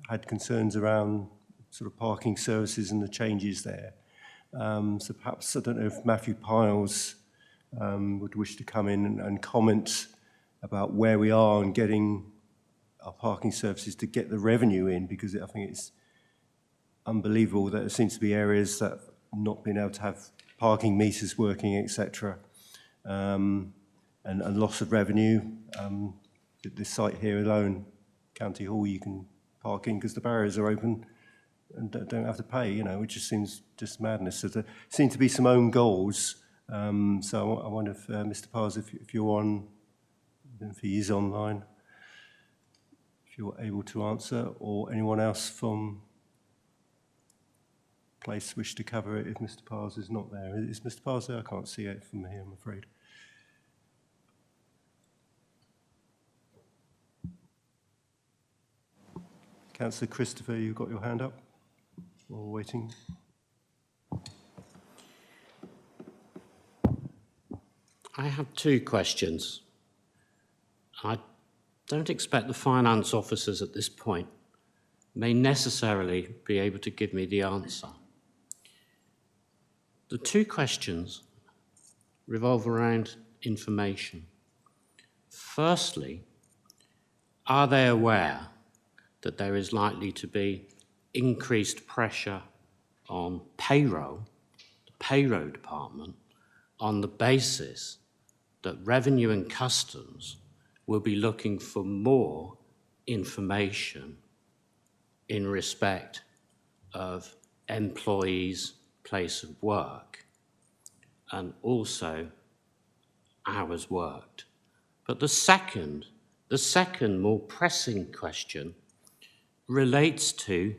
had concerns around sort of parking services and the changes there. So perhaps, I don't know if Matthew Piles would wish to come in and comment about where we are in getting our parking services to get the revenue in, because I think it's unbelievable that there seems to be areas that have not been able to have parking meters working, etc. And loss of revenue. This site here alone, County Hall, you can park in because the barriers are open and don't have to pay, you know, which just seems just madness. So there seem to be some own goals. So I wonder if Mr. Pars, if you're on, if he is online, if you're able to answer, or anyone else from place wish to cover it if Mr. Pars is not there. Is Mr. Pars there? I can't see it from here, I'm afraid. Councillor Christopher, you've got your hand up while we're waiting. I have two questions. I don't expect the finance officers at this point may necessarily be able to give me the answer. The two questions revolve around information. Firstly, are they aware that there is likely to be increased pressure on payroll, the payroll department, on the basis that Revenue and Customs will be looking for more information in respect of employees' place of work and also hours worked? But the second more pressing question relates to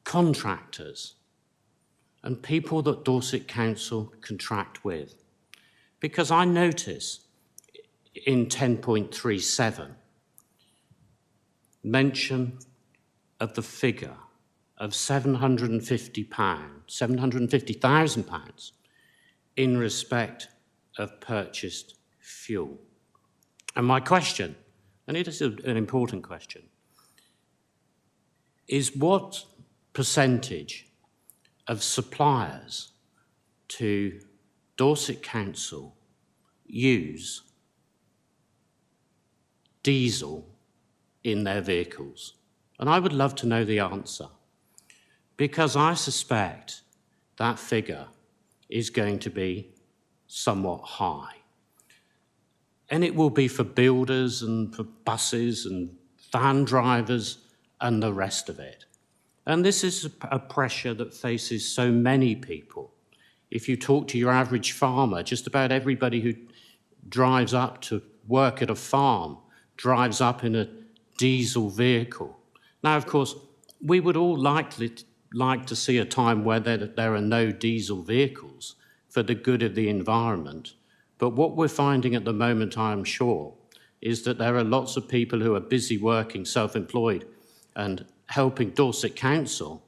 contractors and people that Dorset Council contract with. Because I notice in 10.37 mention of the figure of £750,000 in respect of purchased fuel. And my question, and it is an important question, is what percentage of suppliers to Dorset Council use diesel in their vehicles? And I would love to know the answer, because I suspect that figure is going to be somewhat high. And it will be for builders and for buses and van drivers and the rest of it. And this is a pressure that faces so many people. If you talk to your average farmer, just about everybody who drives up to work at a farm drives up in a diesel vehicle. Now, of course, we would all like to see a time where there are no diesel vehicles for the good of the environment. But what we're finding at the moment, I'm sure, is that there are lots of people who are busy working, self-employed, and helping Dorset Council.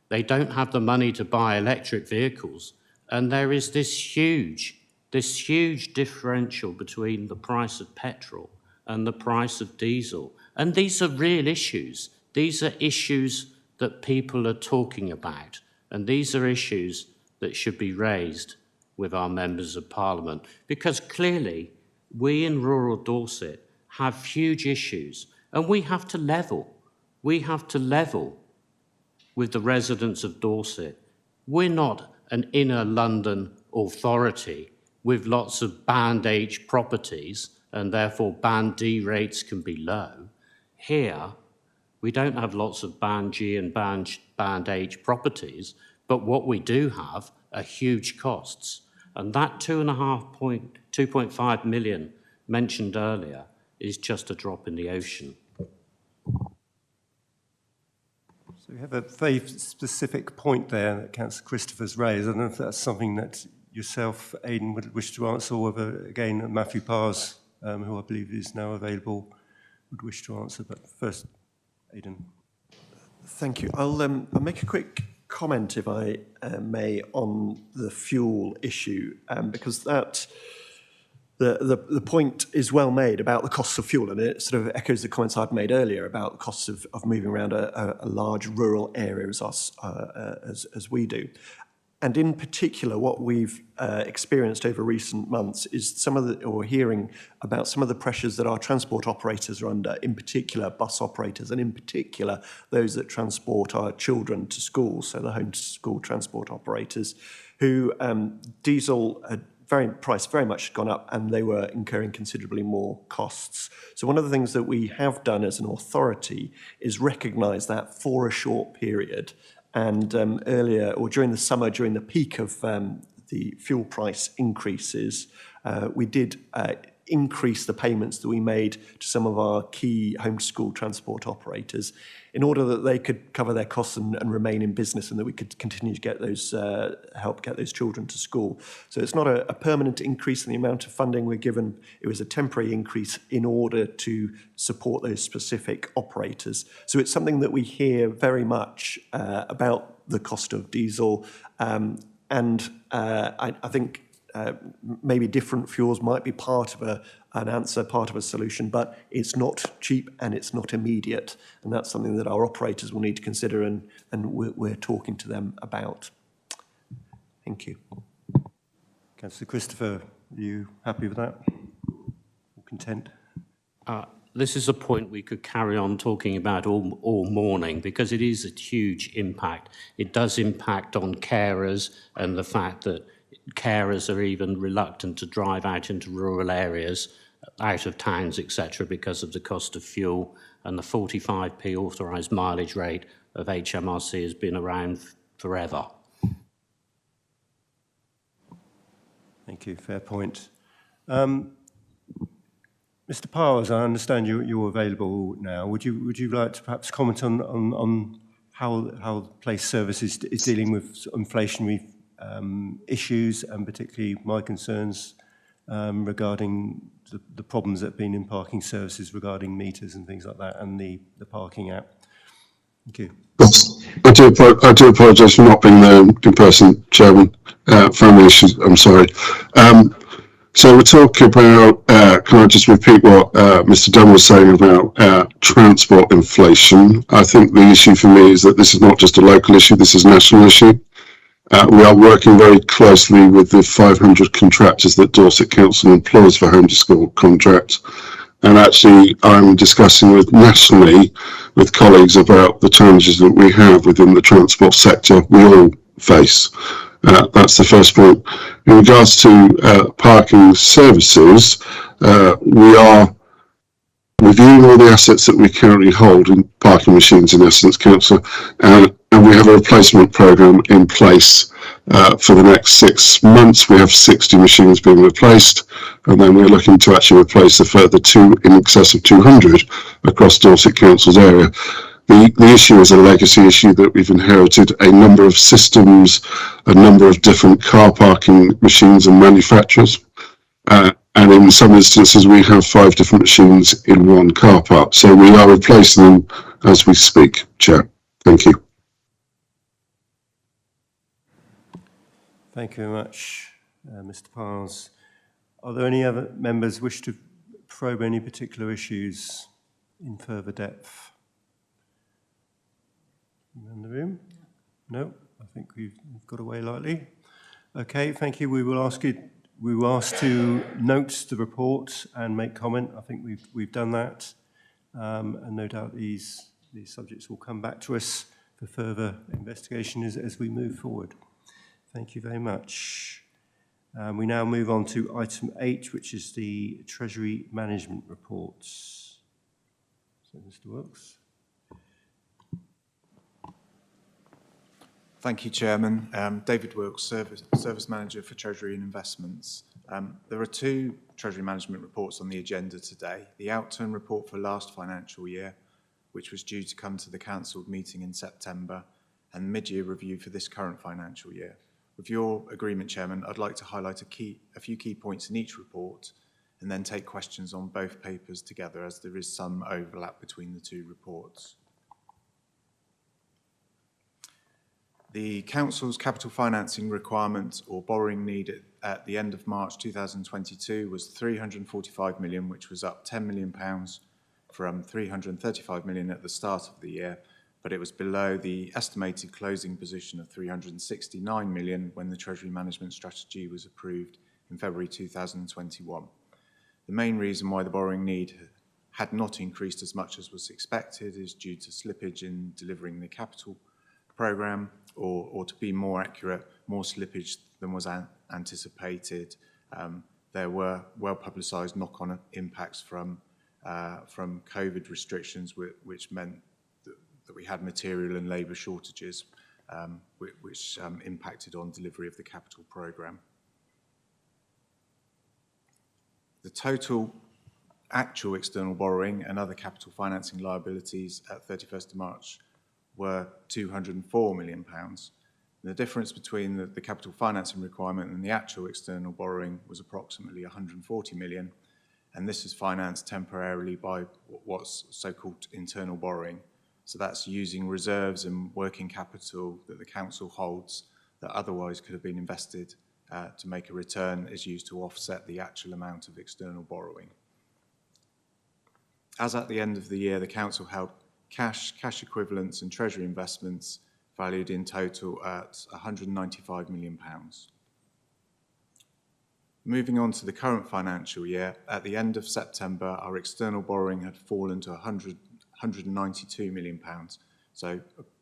They don't have the money to buy electric vehicles. And there is this huge differential between the price of petrol and the price of diesel. And these are real issues. These are issues that people are talking about. And these are issues that should be raised with our members of Parliament. Because clearly, we in rural Dorset have huge issues, and we have to level. We have to level with the residents of Dorset. We're not an inner London authority with lots of Band H properties, and therefore Band D rates can be low. Here, we don't have lots of Band G and Band H properties, but what we do have are huge costs. And that 2.5 million mentioned earlier is just a drop in the ocean. So we have a very specific point there that Councillor Christopher's raised. I don't know if that's something that yourself, Aidan, would wish to answer, or whether, again, Matthew Pars, who I believe is now available, would wish to answer. But first, Aidan. Thank you. I'll make a quick comment, if I may, on the fuel issue, because that the point is well made about the costs of fuel, and it sort of echoes the comments I'd made earlier about the costs of moving around a large rural area as we do. And in particular, what we've experienced over recent months is hearing about some of the pressures that our transport operators are under, in particular bus operators, and in particular those that transport our children to school, so the home to school transport operators, who diesel price very much gone up, and they were incurring considerably more costs. So one of the things that we have done as an authority is recognise that for a short period. And earlier, or during the summer, during the peak of the fuel price increases, we did increase the payments that we made to some of our key homeschool transport operators in order that they could cover their costs and remain in business, and that we could continue to get those help get those children to school. So it's not a permanent increase in the amount of funding we're given. It was a temporary increase in order to support those specific operators. So it's something that we hear very much about the cost of diesel, and I think maybe different fuels might be part of an answer, part of a solution, but it's not cheap and it's not immediate. And that's something that our operators will need to consider, and we're talking to them about. Thank you. Councillor Christopher, are you happy with that? Or content? This is a point we could carry on talking about all morning, because it is a huge impact. It does impact on carers, and the fact that carers are even reluctant to drive out into rural areas, out of towns, etc., because of the cost of fuel, and the 45p authorised mileage rate of HMRC has been around forever. Thank you, fair point. Mr. Powers, I understand you're available now. Would you like to perhaps comment on how Place Services is dealing with inflationary issues, and particularly my concerns regarding the problems that have been in parking services regarding meters and things like that, and the parking app? Thank you. I do apologise for not being there in person, Chairman. Family issues, I'm sorry. So we're talking about, can I just repeat what Mr. Dunn was saying about transport inflation? I think the issue for me is that this is not just a local issue, this is a national issue. We are working very closely with the 500 contractors that Dorset Council employs for home to school contracts. And actually, I'm discussing nationally with colleagues about the challenges that we have within the transport sector we all face. That's the first point. In regards to parking services, we are reviewing all the assets that we currently hold in parking machines, in essence, Councillor, and we have a replacement programme in place for the next 6 months. We have 60 machines being replaced, and then we're looking to actually replace a further in excess of 200 across Dorset Council's area. The issue is a legacy issue that we've inherited, a number of systems, a number of different car parking machines and manufacturers. And in some instances, we have 5 different machines in one car park. So we are replacing them as we speak, Chair. Thank you. Thank you very much, Mr. Piles. Are there any other members wish to probe any particular issues in further depth? In the room? No, I think we've got away lightly. Okay, thank you. We will ask to note the report and make comment. I think we've done that, and no doubt these subjects will come back to us for further investigation as we move forward. Thank you very much. We now move on to item 8, which is the Treasury Management Reports. So, Mr. Wilkes. Thank you, Chairman. David Wilkes, Service Manager for Treasury and Investments. There are 2 Treasury Management reports on the agenda today. The outturn report for last financial year, which was due to come to the cancelled meeting in September, and mid-year review for this current financial year. With your agreement, Chairman, I'd like to highlight a few key points in each report, and then take questions on both papers together, as there is some overlap between the 2 reports. The Council's capital financing requirement or borrowing need at the end of March 2022 was 345 million, which was up £10 million from 335 million at the start of the year, but it was below the estimated closing position of 369 million when the Treasury Management Strategy was approved in February 2021. The main reason why the borrowing need had not increased as much as was expected is due to slippage in delivering the capital programme, or to be more accurate, more slippage than was anticipated. There were well-publicised knock-on impacts from COVID restrictions, which meant that we had material and labour shortages, which impacted on delivery of the capital programme. The total actual external borrowing and other capital financing liabilities at 31st of March were £204 million. The difference between the capital financing requirement and the actual external borrowing was approximately 140 million, and this is financed temporarily by what's so-called internal borrowing. So that's using reserves and working capital that the council holds that otherwise could have been invested to make a return, is used to offset the actual amount of external borrowing. As at the end of the year, the council held cash equivalents and treasury investments valued in total at £195 million. Moving on to the current financial year, at the end of September, our external borrowing had fallen to £192 million, so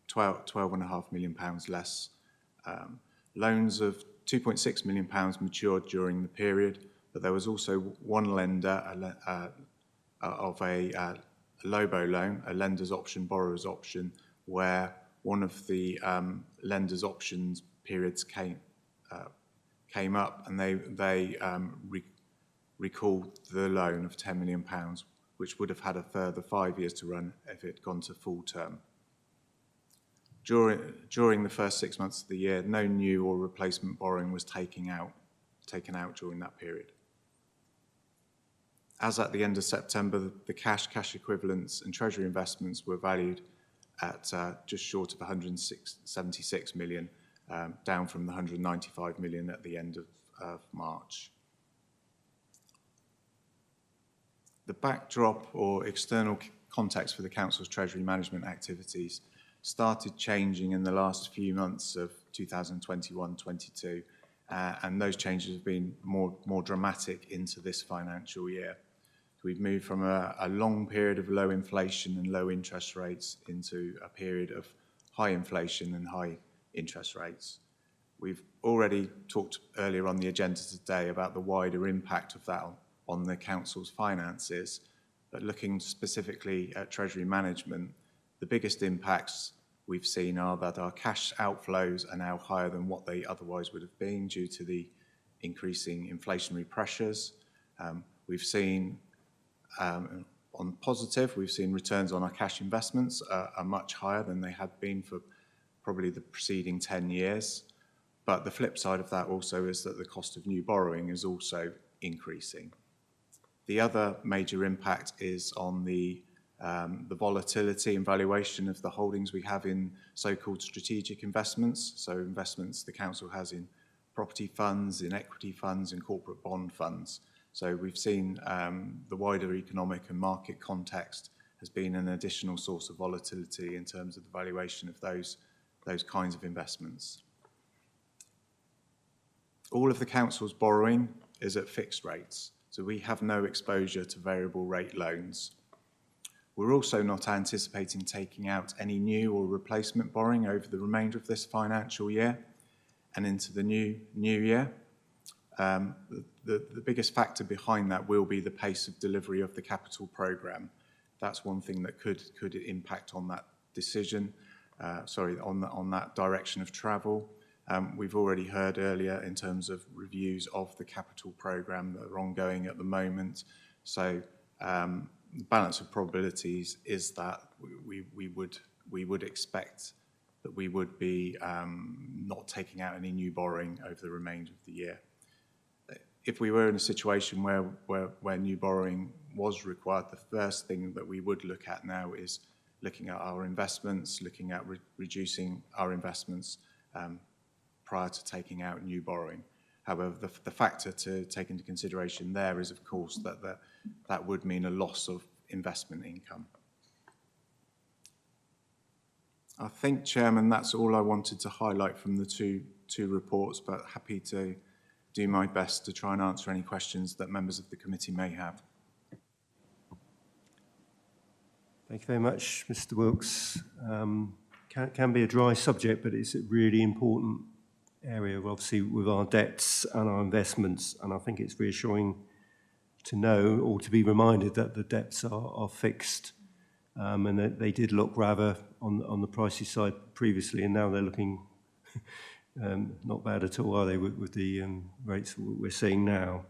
£12.5 million less. Loans of £2.6 million matured during the period, but there was also one lender of a LOBO loan, a lender's option, borrower's option, where one of the lender's options periods came up, and they recalled the loan of £10 million, which would have had a further 5 years to run if it had gone to full term. During the first 6 months of the year, no new or replacement borrowing was taken out during that period. As at the end of September, the cash equivalents and treasury investments were valued at just short of 176 million, down from the 195 million at the end of March. The backdrop or external context for the Council's treasury management activities started changing in the last few months of 2021-22, and those changes have been more dramatic into this financial year. We've moved from a long period of low inflation and low interest rates into a period of high inflation and high interest rates. We've already talked earlier on the agenda today about the wider impact of that on the Council's finances, but looking specifically at Treasury management, the biggest impacts we've seen are that our cash outflows are now higher than what they otherwise would have been due to the increasing inflationary pressures. We've seen on positive, we've seen returns on our cash investments are much higher than they had been for probably the preceding 10 years. But the flip side of that also is that the cost of new borrowing is also increasing. The other major impact is on the volatility and valuation of the holdings we have in so-called strategic investments. So investments the council has in property funds, in equity funds, in corporate bond funds. So we've seen the wider economic and market context has been an additional source of volatility in terms of the valuation of those kinds of investments. All of the council's borrowing is at fixed rates, so we have no exposure to variable rate loans. We're also not anticipating taking out any new or replacement borrowing over the remainder of this financial year and into the new year. The biggest factor behind that will be the pace of delivery of the capital programme. That's one thing that could impact on that decision, on that direction of travel. We've already heard earlier in terms of reviews of the capital programme that are ongoing at the moment. So the balance of probabilities is that we would expect that we would be not taking out any new borrowing over the remainder of the year. If we were in a situation where new borrowing was required, the first thing that we would look at now is looking at our investments, looking at reducing our investments prior to taking out new borrowing. However, the factor to take into consideration there is, of course, that would mean a loss of investment income. I think, Chairman, that's all I wanted to highlight from the two reports, but happy to do my best to try and answer any questions that members of the committee may have. Thank you very much, Mr. Wilkes. Can be a dry subject, but it's a really important area, obviously, with our debts and our investments, and I think it's reassuring to know or to be reminded that the debts are fixed, and that they did look rather on the pricey side previously, and now they're looking not bad at all, are they, with the rates we're seeing now.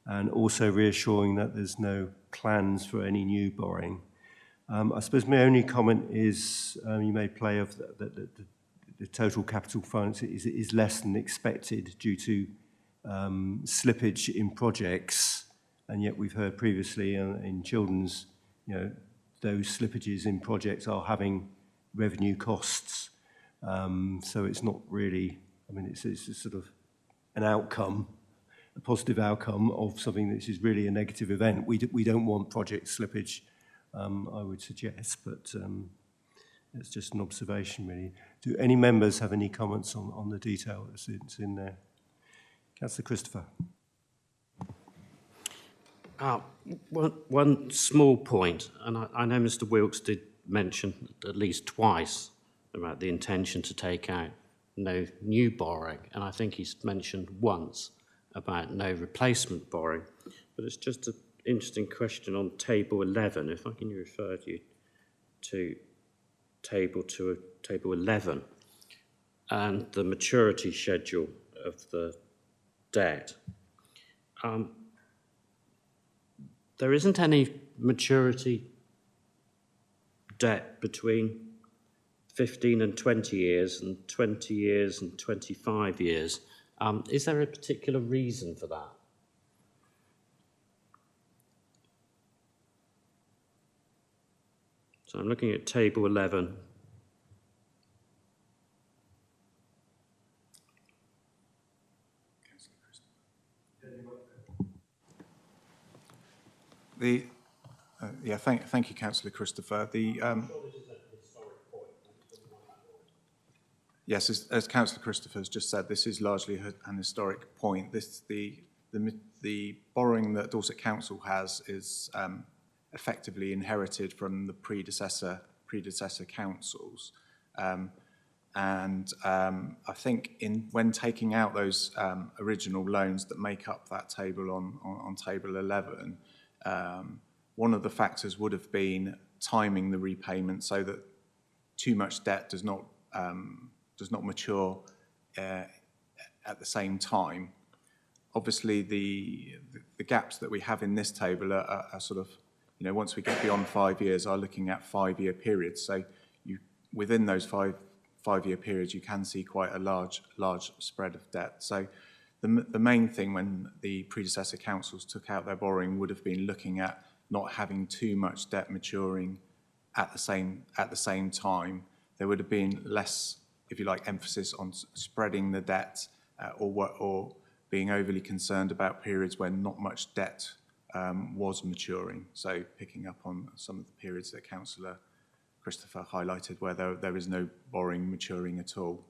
And also reassuring that there's no plans for any new borrowing. I suppose my only comment is you made play of the total capital finance is less than expected due to slippage in projects, and yet we've heard previously in children's, those slippages in projects are having revenue costs. So it's not really, it's a sort of an outcome, a positive outcome of something that is really a negative event. We don't want project slippage, I would suggest, but it's just an observation, really. Do any members have any comments on the detail that's in there? Councillor Christopher. One small point, and I know Mr. Wilkes did mention at least twice about the intention to take out no new borrowing, and I think he's mentioned once about no replacement borrowing. But it's just an interesting question on table 11, if I can refer you to table 11 and the maturity schedule of the debt. There isn't any maturity debt between 15 and 20 years and 20 years and 25 years. Is there a particular reason for that? So I'm looking at table 11. Thank you, Councillor Christopher. Yes, as Councillor Christopher has just said, this is largely an historic point. The borrowing that Dorset Council has is effectively inherited from the predecessor councils, and I think when taking out those original loans that make up that table on table 11. One of the factors would have been timing the repayment so that too much debt does not mature at the same time. Obviously, the gaps that we have in this table are sort of, once we get beyond 5 years, are looking at 5-year periods. So within those five-year periods, you can see quite a large spread of debt. So the main thing when the predecessor councils took out their borrowing would have been looking at not having too much debt maturing at the same time. There would have been less, if you like, emphasis on spreading the debt or being overly concerned about periods when not much debt was maturing. So picking up on some of the periods that Councillor Christopher highlighted where there is no borrowing maturing at all.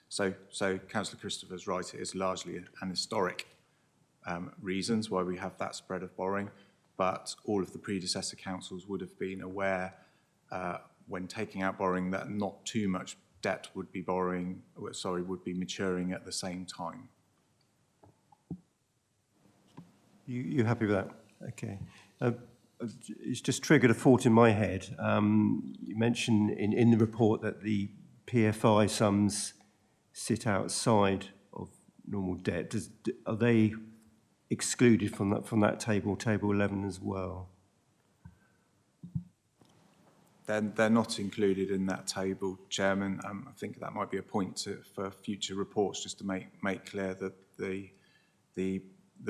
So Councillor Christopher's right, it is largely an historic reasons why we have that spread of borrowing, but all of the predecessor councils would have been aware when taking out borrowing that not too much debt would be maturing at the same time. You happy with that? Okay. It's just triggered a thought in my head. You mentioned in the report that the PFI sums sit outside of normal debt. Are they excluded from that table 11 as well? They're not included in that table, Chairman. I think that might be a point for future reports, just to make clear that the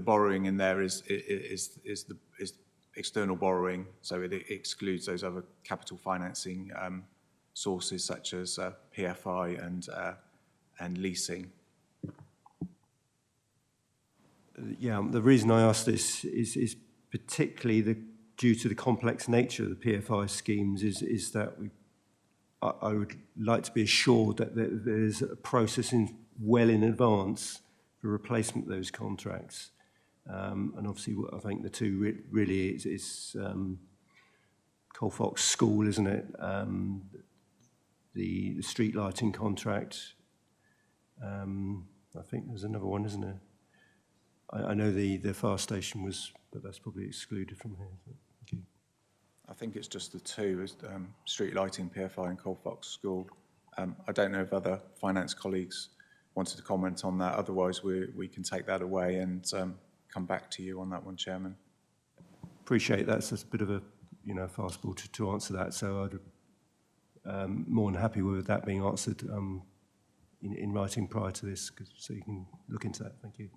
borrowing in there is external borrowing, so it excludes those other capital financing sources such as PFI and leasing. Yeah, the reason I asked this is particularly due to the complex nature of the PFI schemes is that I would like to be assured that there's a process well in advance for replacement of those contracts. And obviously, I think the two really is Colfox School, isn't it? The street lighting contract. I think there's another one, isn't there? I know the fire station was, but that's probably excluded from here. So thank you. I think it's just the two, street lighting, PFI and Colfox School. I don't know if other finance colleagues wanted to comment on that. Otherwise, we can take that away and come back to you on that one, Chairman. Appreciate that's a bit of a fastball to answer that. So I'd more than happy with that being answered in writing prior to this, so you can look into that. Thank you.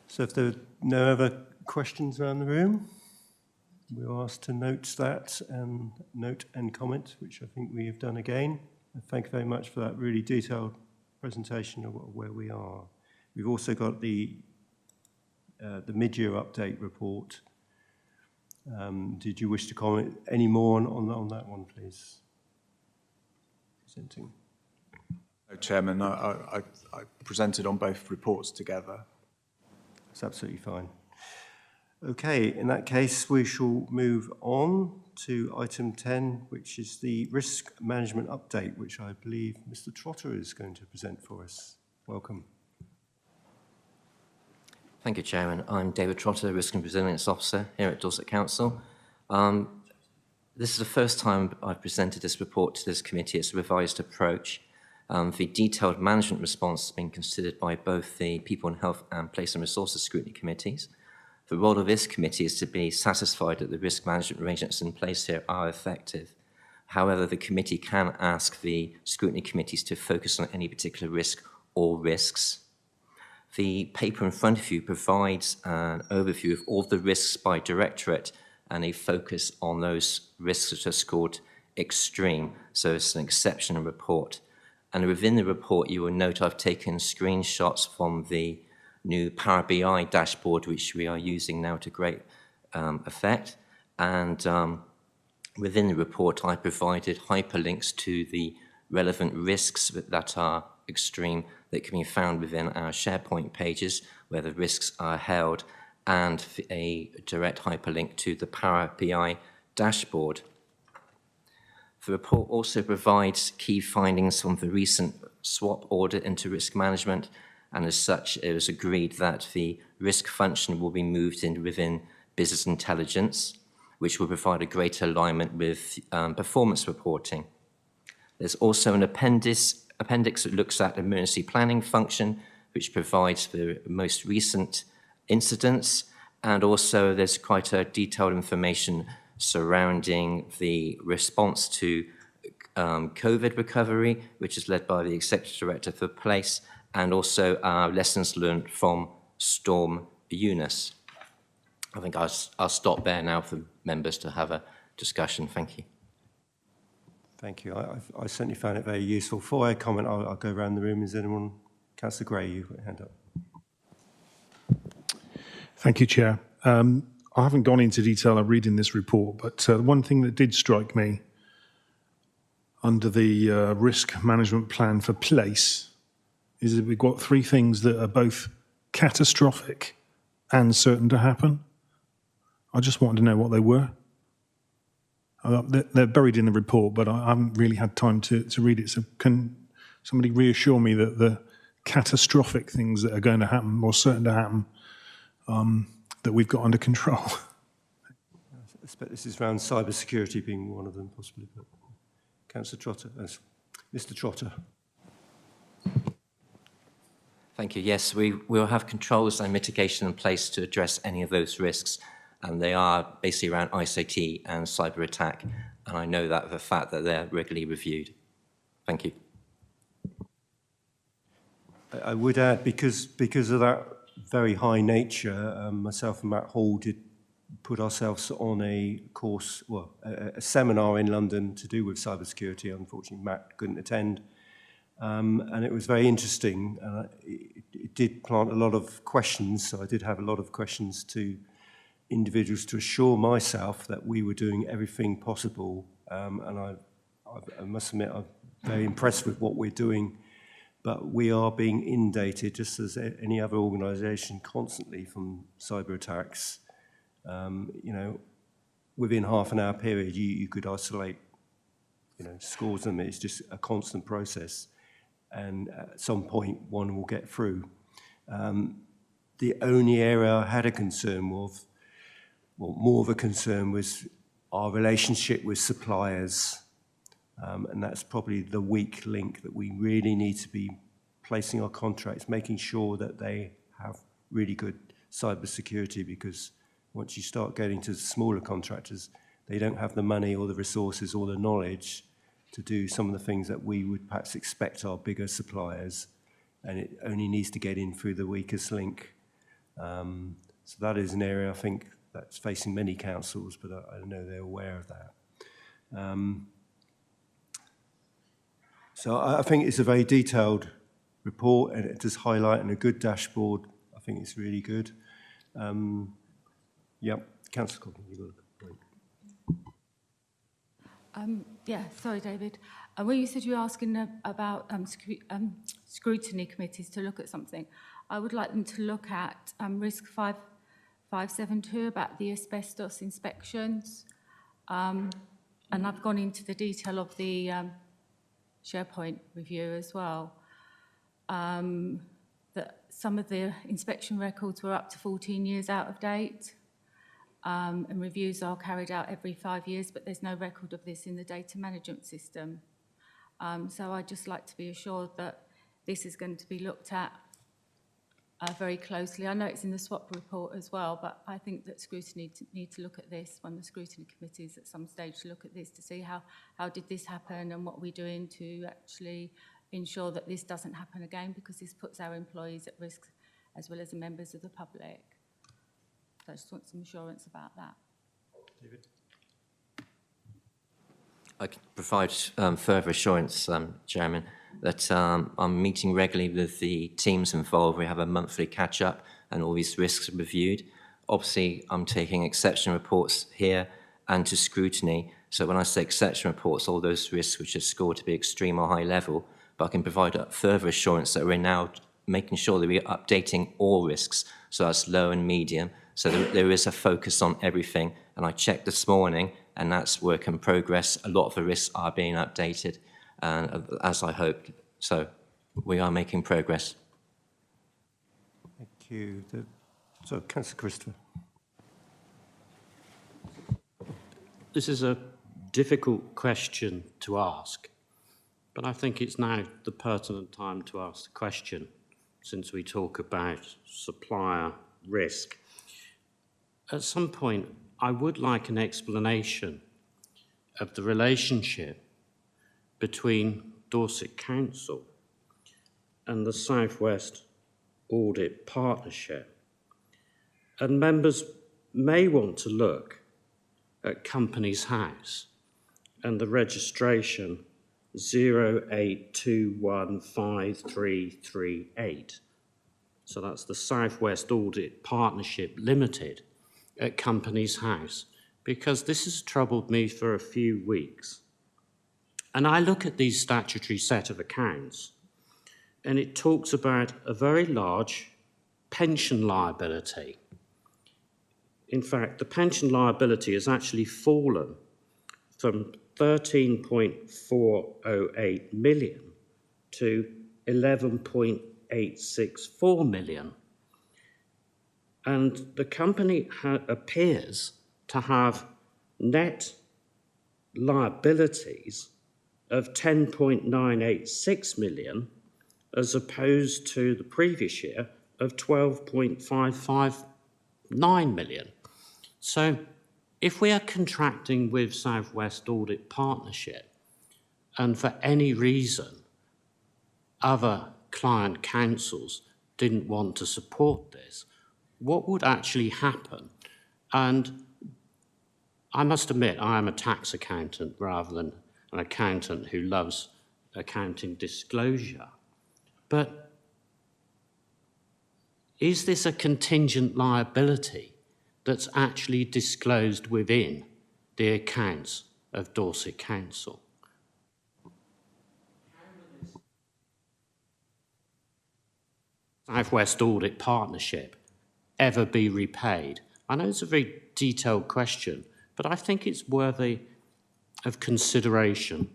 So if there are no other questions around the room, we'll ask to note that and note and comment, which I think we have done again. And thank you very much for that really detailed presentation of where we are. We've also got the mid-year update report. Did you wish to comment any more on that one, please? Presenting. No, Chairman, I presented on both reports together. That's absolutely fine. Okay, in that case, we shall move on to item 10, which is the risk management update, which I believe Mr. Trotter is going to present for us. Welcome. Thank you, Chairman. I'm David Trotter, Risk and Resilience Officer here at Dorset Council. This is the first time I've presented this report to this committee. It's a revised approach. The detailed management response has been considered by both the People and Health and Place and Resources Scrutiny Committees. The role of this committee is to be satisfied that the risk management arrangements in place here are effective. However, the committee can ask the scrutiny committees to focus on any particular risk or risks. The paper in front of you provides an overview of all the risks by directorate and a focus on those risks that are scored extreme, so it's an exceptional report. And within the report, you will note I've taken screenshots from the new Power BI dashboard, which we are using now to great effect. And within the report, I provided hyperlinks to the relevant risks that are extreme that can be found within our SharePoint pages where the risks are held, and a direct hyperlink to the Power BI dashboard. The report also provides key findings from the recent swap audit into risk management, and as such, it was agreed that the risk function will be moved in within business intelligence, which will provide a greater alignment with performance reporting. There's also an appendix that looks at emergency planning function, which provides the most recent incidents, and also there's quite a detailed information surrounding the response to COVID recovery, which is led by the Executive Director for Place, and also our lessons learned from Storm Eunice. I think I'll stop there now for members to have a discussion. Thank you. Thank you. I certainly found it very useful. Before I comment, I'll go around the room. Is anyone? Councillor Gray, you've got your hand up. Thank you, Chair. I haven't gone into detail of reading this report, but one thing that did strike me under the risk management plan for Place is that we've got three things that are both catastrophic and certain to happen. I just wanted to know what they were. They're buried in the report, but I haven't really had time to read it. So can somebody reassure me that the catastrophic things that are going to happen or certain to happen that we've got under control? I expect this is around cybersecurity being one of them, possibly. But Councillor Trotter, Mr. Trotter. Thank you. Yes, we will have controls and mitigation in place to address any of those risks, and they are basically around ICT and cyber attack, and I know that for the fact that they're regularly reviewed. Thank you. I would add, because of that very high nature, myself and Matt Hall did put ourselves on a course, well, a seminar in London to do with cybersecurity. Unfortunately, Matt couldn't attend. And it was very interesting. It did plant a lot of questions, so I did have a lot of questions to individuals to assure myself that we were doing everything possible. And I must admit, I'm very impressed with what we're doing, but we are being inundated, just as any other organisation, constantly from cyber attacks. You know, within half an hour period, you could isolate, you know, scores of them. It's just a constant process. And at some point, one will get through. The only area I had a concern with, well, more of a concern, was our relationship with suppliers. And that's probably the weak link that we really need to be placing our contracts, making sure that they have really good cyber security, because once you start getting to smaller contractors, they don't have the money or the resources or the knowledge to do some of the things that we would perhaps expect our bigger suppliers, and it only needs to get in through the weakest link. So that is an area I think that's facing many councils, but I know they're aware of that. So I think it's a very detailed report, and it does highlight, and a good dashboard. I think it's really good. Yep, Councillor Cobden, you've got a point. Yeah, sorry, David. When you said you were asking about scrutiny committees to look at something, I would like them to look at risk 572 about the asbestos inspections. And I've gone into the detail of the SharePoint review as well. That some of the inspection records were up to 14 years out of date. And reviews are carried out every 5 years, but there's no record of this in the data management system. So I'd just like to be assured that this is going to be looked at very closely. I know it's in the SWOP report as well, but I think that scrutiny need to look at this, when the scrutiny committees at some stage to look at this to see how did this happen and what we're doing to actually ensure that this doesn't happen again, because this puts our employees at risk as well as the members of the public. So I just want some assurance about that. David? I can provide further assurance, Chairman, that I'm meeting regularly with the teams involved. We have a monthly catch-up and all these risks are reviewed. Obviously, I'm taking exception reports here and to scrutiny. So when I say exception reports, all those risks which are scored to be extreme or high level, but I can provide further assurance that we're now making sure that we're updating all risks, so that's low and medium. So there is a focus on everything. And I checked this morning, and that's work in progress. A lot of the risks are being updated, as I hoped. So we are making progress. Thank you. So, Councillor Christopher. This is a difficult question to ask, but I think it's now the pertinent time to ask the question, since we talk about supplier risk. At some point, I would like an explanation of the relationship between Dorset Council and the South West Audit Partnership. And members may want to look at Companies House and the registration 08215338. So that's the South West Audit Partnership Limited at Companies House, because this has troubled me for a few weeks. And I look at these statutory set of accounts, and it talks about a very large pension liability. In fact, the pension liability has actually fallen from 13.408 million to 11.864 million. And the company appears to have net liabilities of 10.986 million, as opposed to the previous year of 12.559 million. So if we are contracting with South West Audit Partnership, and for any reason other client councils didn't want to support this, what would actually happen? And I must admit, I am a tax accountant rather than an accountant who loves accounting disclosure. But is this a contingent liability that's actually disclosed within the accounts of Dorset Council? South West Audit Partnership ever be repaid? I know it's a very detailed question, but I think it's worthy of consideration.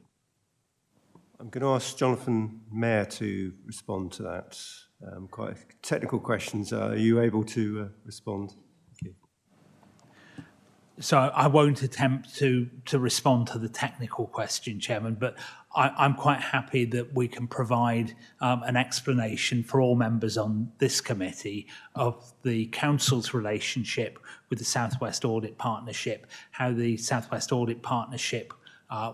I'm going to ask Jonathan Mayer to respond to that. Quite technical questions. Are you able to respond? Thank you. So I won't attempt to respond to the technical question, Chairman, but I'm quite happy that we can provide an explanation for all members on this committee of the Council's relationship with the South West Audit Partnership, how the South West Audit Partnership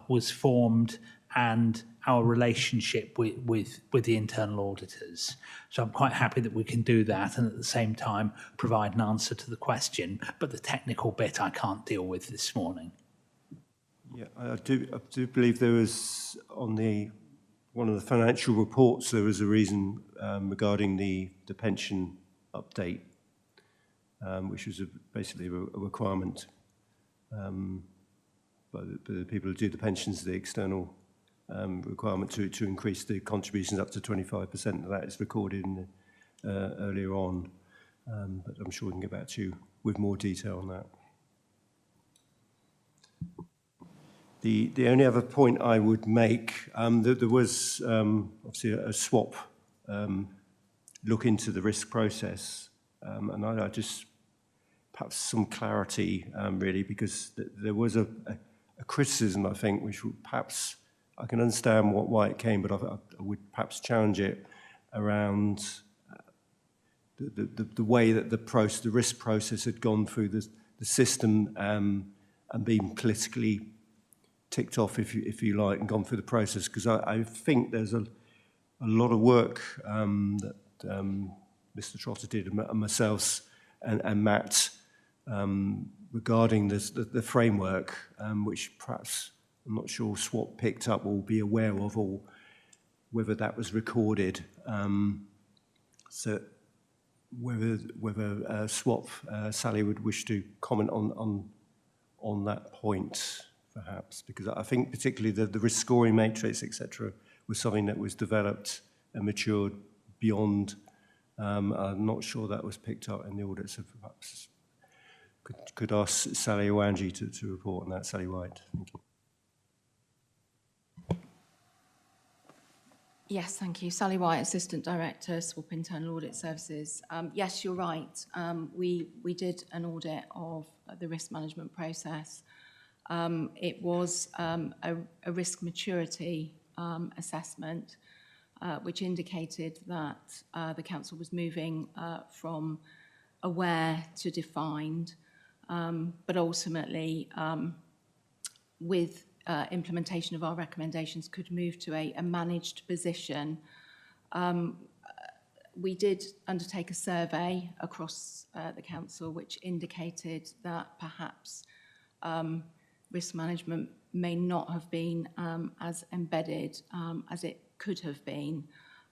was formed, and our relationship with the internal auditors. So I'm quite happy that we can do that and at the same time provide an answer to the question, but the technical bit I can't deal with this morning. Yeah, I do believe there was on one of the financial reports, there was a reason regarding the pension update, which was basically a requirement by the people who do the pensions, the external requirement to increase the contributions up to 25%. That is recorded in earlier on, but I'm sure we can get back to you with more detail on that. The only other point I would make, there was obviously a swap look into the risk process, and I just perhaps some clarity really, because there was a criticism, I think, which perhaps I can understand why it came, but I would perhaps challenge it around the way that the risk process had gone through the system and been politically ticked off, if you like, and gone through the process. Because I think there's a lot of work that Mr. Trotter did, and myself and Matt, regarding the framework, which perhaps I'm not sure SWAP picked up or will be aware of, or whether that was recorded. So whether SWAP, Sally would wish to comment on that point, perhaps, because I think particularly the risk scoring matrix, etc., was something that was developed and matured beyond. I'm not sure that was picked up in the audit, so perhaps could ask Sally Owanji to report on that. Sally White, thank you. Yes, thank you. Sally White, Assistant Director, SWAP Internal Audit Services. Yes, you're right. We did an audit of the risk management process. It was a risk maturity assessment, which indicated that the council was moving from aware to defined, but ultimately with implementation of our recommendations could move to a managed position. We did undertake a survey across the council which indicated that perhaps risk management may not have been as embedded as it could have been.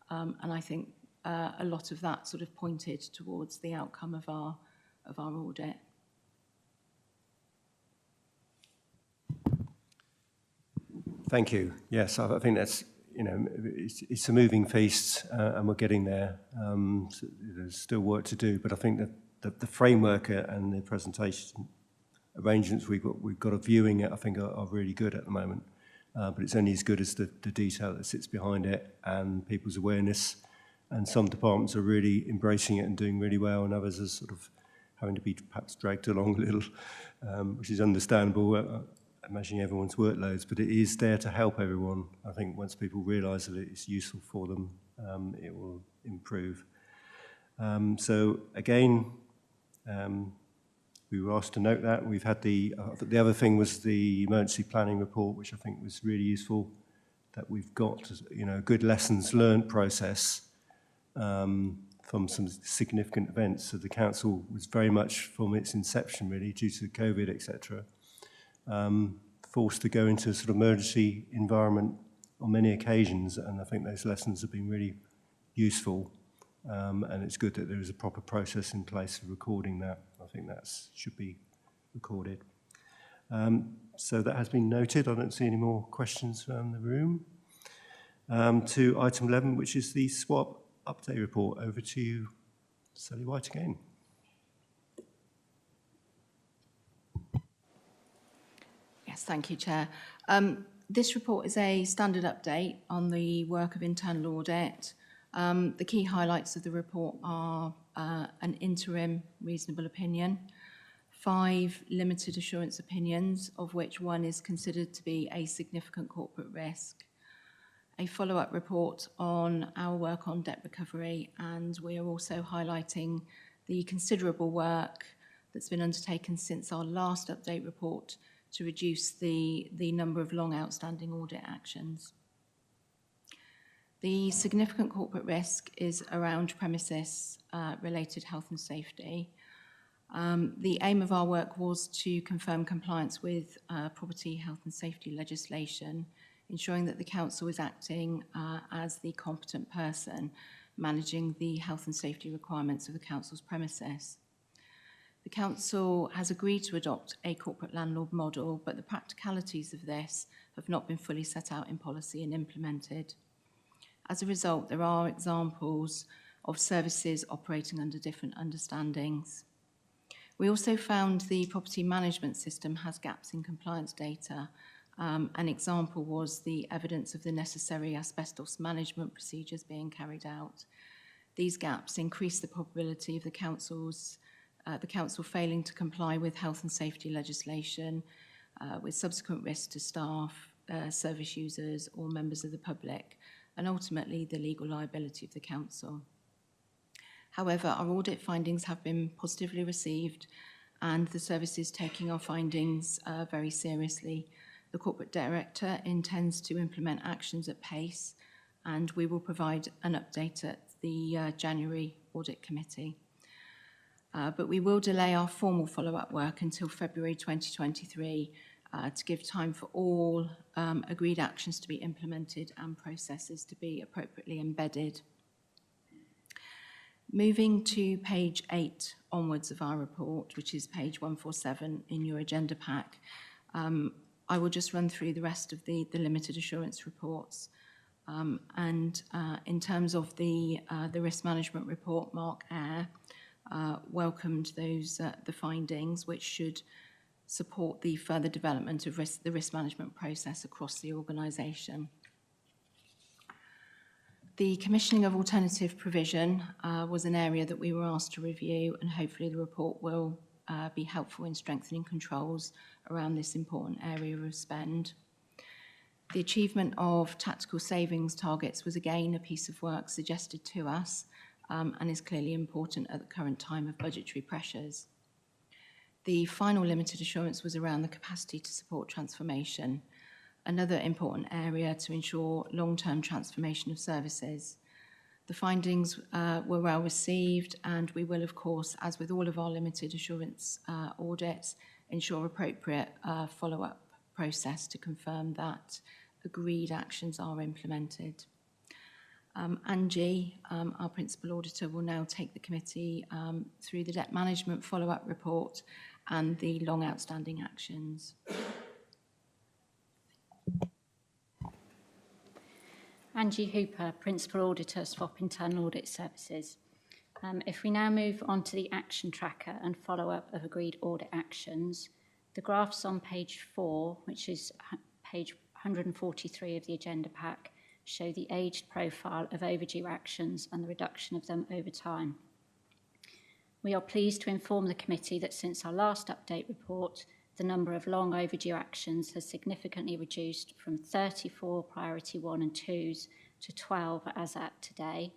And I think a lot of that sort of pointed towards the outcome of our audit. Thank you. Yes, I think that's, it's a moving feast, and we're getting there. So there's still work to do, but I think that the framework and the presentation arrangements we've got of viewing it, I think are really good at the moment. But it's only as good as the detail that sits behind it and people's awareness. And some departments are really embracing it and doing really well, and others are sort of having to be perhaps dragged along a little, which is understandable. Imagining everyone's workloads, but it is there to help everyone. I think once people realise that it's useful for them, it will improve. So again, we were asked to note that. We've had the other thing was the emergency planning report, which I think was really useful, that we've got a good lessons learned process from some significant events. So the council was very much from its inception, really, due to COVID, etc., forced to go into a sort of emergency environment on many occasions, and I think those lessons have been really useful. And it's good that there is a proper process in place for recording that. I think that should be recorded. So that has been noted. I don't see any more questions around the room. To item 11, which is the swap update report. Over to you, Sally White again. Yes, thank you, Chair. This report is a standard update on the work of internal audit. The key highlights of the report are an interim reasonable opinion, 5 limited assurance opinions, of which 1 is considered to be a significant corporate risk, a follow-up report on our work on debt recovery, and we are also highlighting the considerable work that's been undertaken since our last update report to reduce the number of long outstanding audit actions. The significant corporate risk is around premises related health and safety. The aim of our work was to confirm compliance with property health and safety legislation, ensuring that the council is acting as the competent person managing the health and safety requirements of the council's premises. The council has agreed to adopt a corporate landlord model, but the practicalities of this have not been fully set out in policy and implemented. As a result, there are examples of services operating under different understandings. We also found the property management system has gaps in compliance data. An example was the evidence of the necessary asbestos management procedures being carried out. These gaps increase the probability of the council failing to comply with health and safety legislation, with subsequent risks to staff, service users or members of the public, and ultimately the legal liability of the council. However, our audit findings have been positively received and the service is taking our findings very seriously. The Corporate Director intends to implement actions at pace and we will provide an update at the January Audit Committee. But we will delay our formal follow-up work until February 2023 to give time for all agreed actions to be implemented and processes to be appropriately embedded. Moving to page 8 onwards of our report, which is page 147 in your agenda pack, I will just run through the rest of the limited assurance reports. In terms of the risk management report, Mark Eyre welcomed those the findings, which should support the further development of the risk management process across the organisation. The commissioning of alternative provision was an area that we were asked to review, and hopefully the report will be helpful in strengthening controls around this important area of spend. The achievement of tactical savings targets was again a piece of work suggested to us and is clearly important at the current time of budgetary pressures. The final limited assurance was around the capacity to support transformation, another important area to ensure long-term transformation of services. The findings were well received and we will, of course, as with all of our limited assurance audits, ensure appropriate follow-up process to confirm that agreed actions are implemented. Angie, our Principal Auditor, will now take the committee through the debt management follow-up report and the long outstanding actions. Angie Hooper, Principal Auditor, Swap Internal Audit Services. If we now move on to the action tracker and follow-up of agreed audit actions, the graphs on page 4, which is page 143 of the agenda pack, show the aged profile of overdue actions and the reduction of them over time. We are pleased to inform the committee that since our last update report, the number of long overdue actions has significantly reduced from 34 priority 1 and 2s to 12 as at today.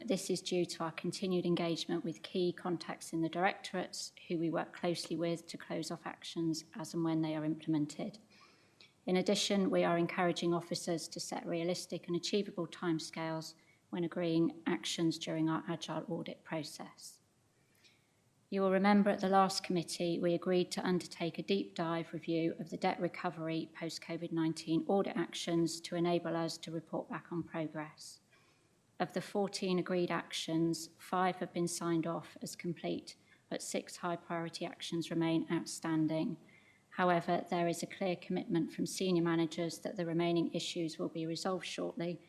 This is due to our continued engagement with key contacts in the directorates who we work closely with to close off actions as and when they are implemented. In addition, we are encouraging officers to set realistic and achievable timescales when agreeing actions during our agile audit process. You will remember at the last committee, we agreed to undertake a deep dive review of the debt recovery post-COVID-19 audit actions to enable us to report back on progress. Of the 14 agreed actions, 5 have been signed off as complete, but 6 high priority actions remain outstanding. However, there is a clear commitment from senior managers that the remaining issues will be resolved shortly,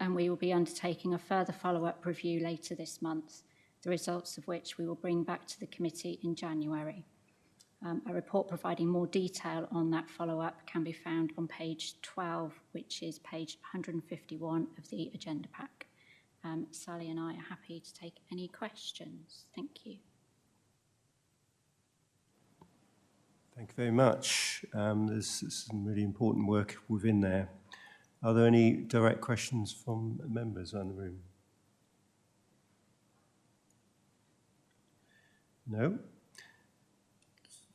and we will be undertaking a further follow-up review later this month, the results of which we will bring back to the committee in January. A report providing more detail on that follow-up can be found on page 12, which is page 151 of the agenda pack. Sally and I are happy to take any questions. Thank you. Thank you very much. There's some really important work within there. Are there any direct questions from members in the room? No?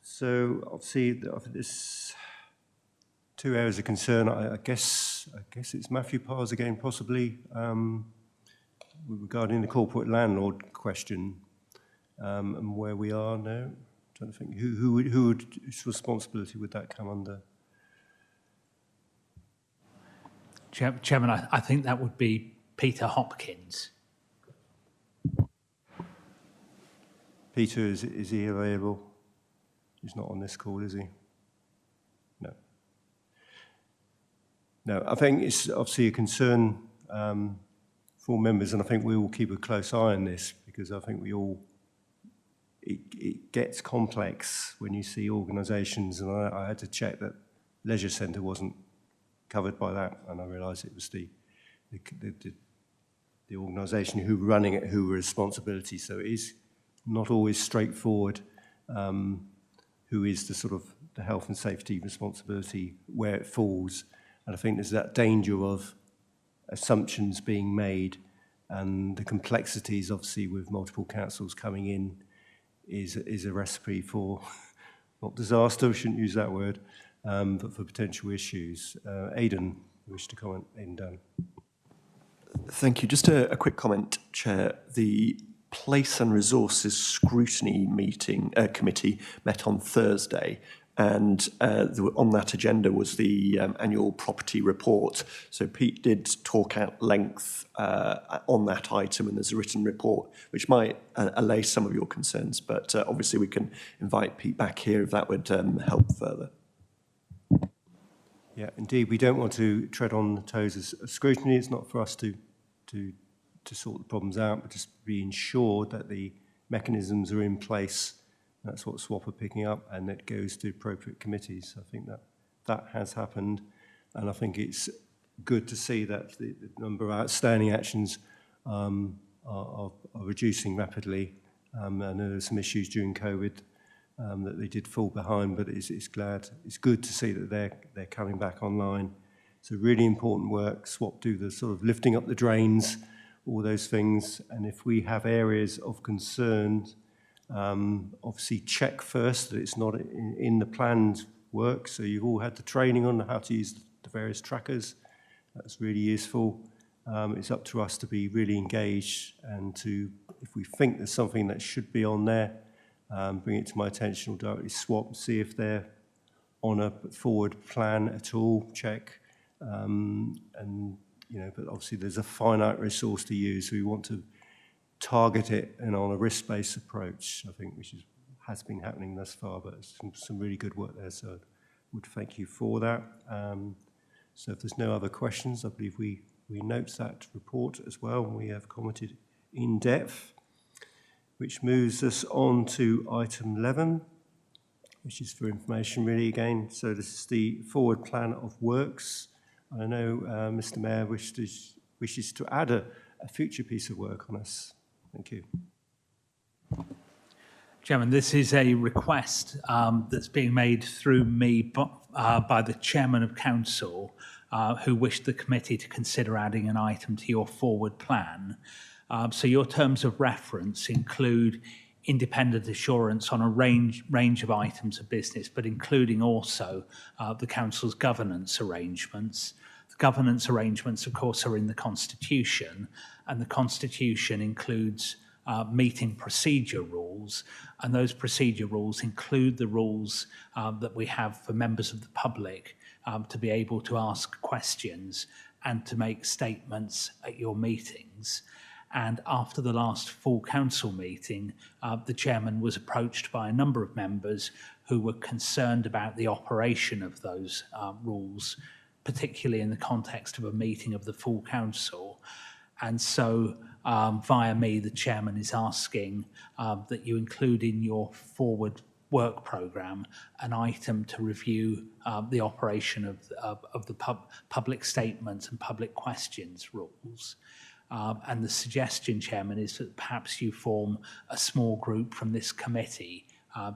So obviously this 2 areas of concern, I guess it's Matthew Parrs again, possibly, regarding the corporate landlord question, and where we are now. I'm trying to think whose responsibility would that come under? Chairman, I think that would be Peter Hopkins. Peter, is he available? He's not on this call, is he? No. No, I think it's obviously a concern for members, and I think we will keep a close eye on this, because I think it gets complex when you see organisations, and I had to check that Leisure Centre wasn't covered by that, and I realised it was the organisation who were running it who were responsibility. So it is not always straightforward who is the sort of the health and safety responsibility, where it falls. And I think there's that danger of assumptions being made, and the complexities obviously with multiple councils coming in is a recipe for, not disaster, we shouldn't use that word, but for potential issues. Aidan, you wish to comment? Aidan Dunn. Thank you. Just a quick comment, Chair. The Place and Resources Scrutiny Committee met on Thursday, and on that agenda was the annual property report. So Pete did talk at length on that item, and there's a written report which might allay some of your concerns, but obviously we can invite Pete back here if that would help further. Yeah, indeed, we don't want to tread on the toes of scrutiny. It's not for us to sort the problems out, but just be ensured that the mechanisms are in place. That's what SWAP are picking up, and it goes to appropriate committees. I think that has happened, and I think it's good to see that the number of outstanding actions are reducing rapidly. I know there's some issues during COVID that they did fall behind, but it's good to see that they're coming back online. So really important work. SWAP do the sort of lifting up the drains, all those things, and if we have areas of concern, obviously check first that it's not in the planned work. So you've all had the training on how to use the various trackers. That's really useful. It's up to us to be really engaged, and to, if we think there's something that should be on there, bring it to my attention or directly SWAP, see if they're on a forward plan at all, check. And, you know, but obviously there's a finite resource to use, so we want to target it and on a risk-based approach, I think, which has been happening thus far, but some really good work there, so I would thank you for that. So if there's no other questions, I believe we note that report as well, and we have commented in depth, which moves us on to item 11, which is for information really again. So this is the forward plan of works. I know Mr. Mayor wishes to add a future piece of work on us. Thank you. Chairman, this is a request that's being made through me by the Chairman of Council, who wished the committee to consider adding an item to your forward plan. So your terms of reference include independent assurance on a range of items of business, but including also the Council's governance arrangements. The governance arrangements, of course, are in the Constitution, and the Constitution includes meeting procedure rules, and those procedure rules include the rules that we have for members of the public to be able to ask questions and to make statements at your meetings. And after the last full council meeting, the chairman was approached by a number of members who were concerned about the operation of those rules, particularly in the context of a meeting of the full council. And so via me, the chairman is asking that you include in your forward work programme an item to review the operation of the public statements and public questions rules. And the suggestion, Chairman, is that perhaps you form a small group from this committee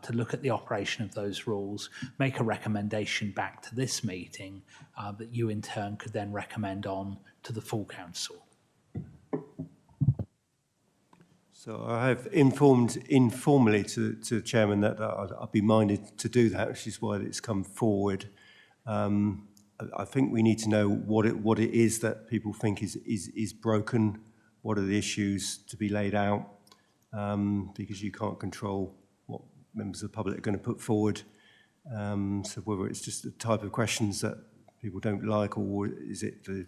to look at the operation of those rules, make a recommendation back to this meeting that you in turn could then recommend on to the full council. So I have informed informally to the Chairman that I'd be minded to do that, which is why it's come forward. I think we need to know what it is that people think is broken, what are the issues to be laid out, because you can't control what members of the public are going to put forward. So whether it's just the type of questions that people don't like, or is it the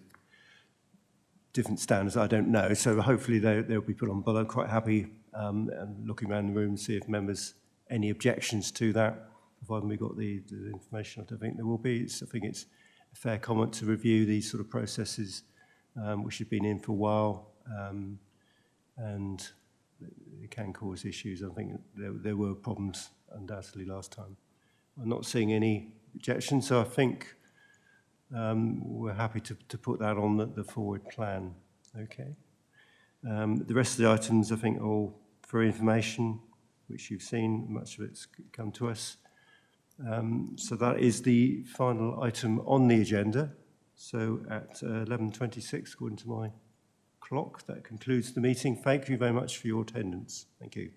different standards, I don't know. So hopefully they'll be put on, but I'm quite happy and looking around the room to see if members any objections to that, provided we got the information. I don't think there will be. I think it's a fair comment to review these sort of processes, which have been in for a while, and it can cause issues. I think there were problems undoubtedly last time. I'm not seeing any objections, so I think we're happy to put that on the forward plan. Okay. The rest of the items, I think, are all for information, which you've seen. Much of it's come to us. So that is the final item on the agenda. So at 11:26, according to my clock, that concludes the meeting. Thank you very much for your attendance. Thank you.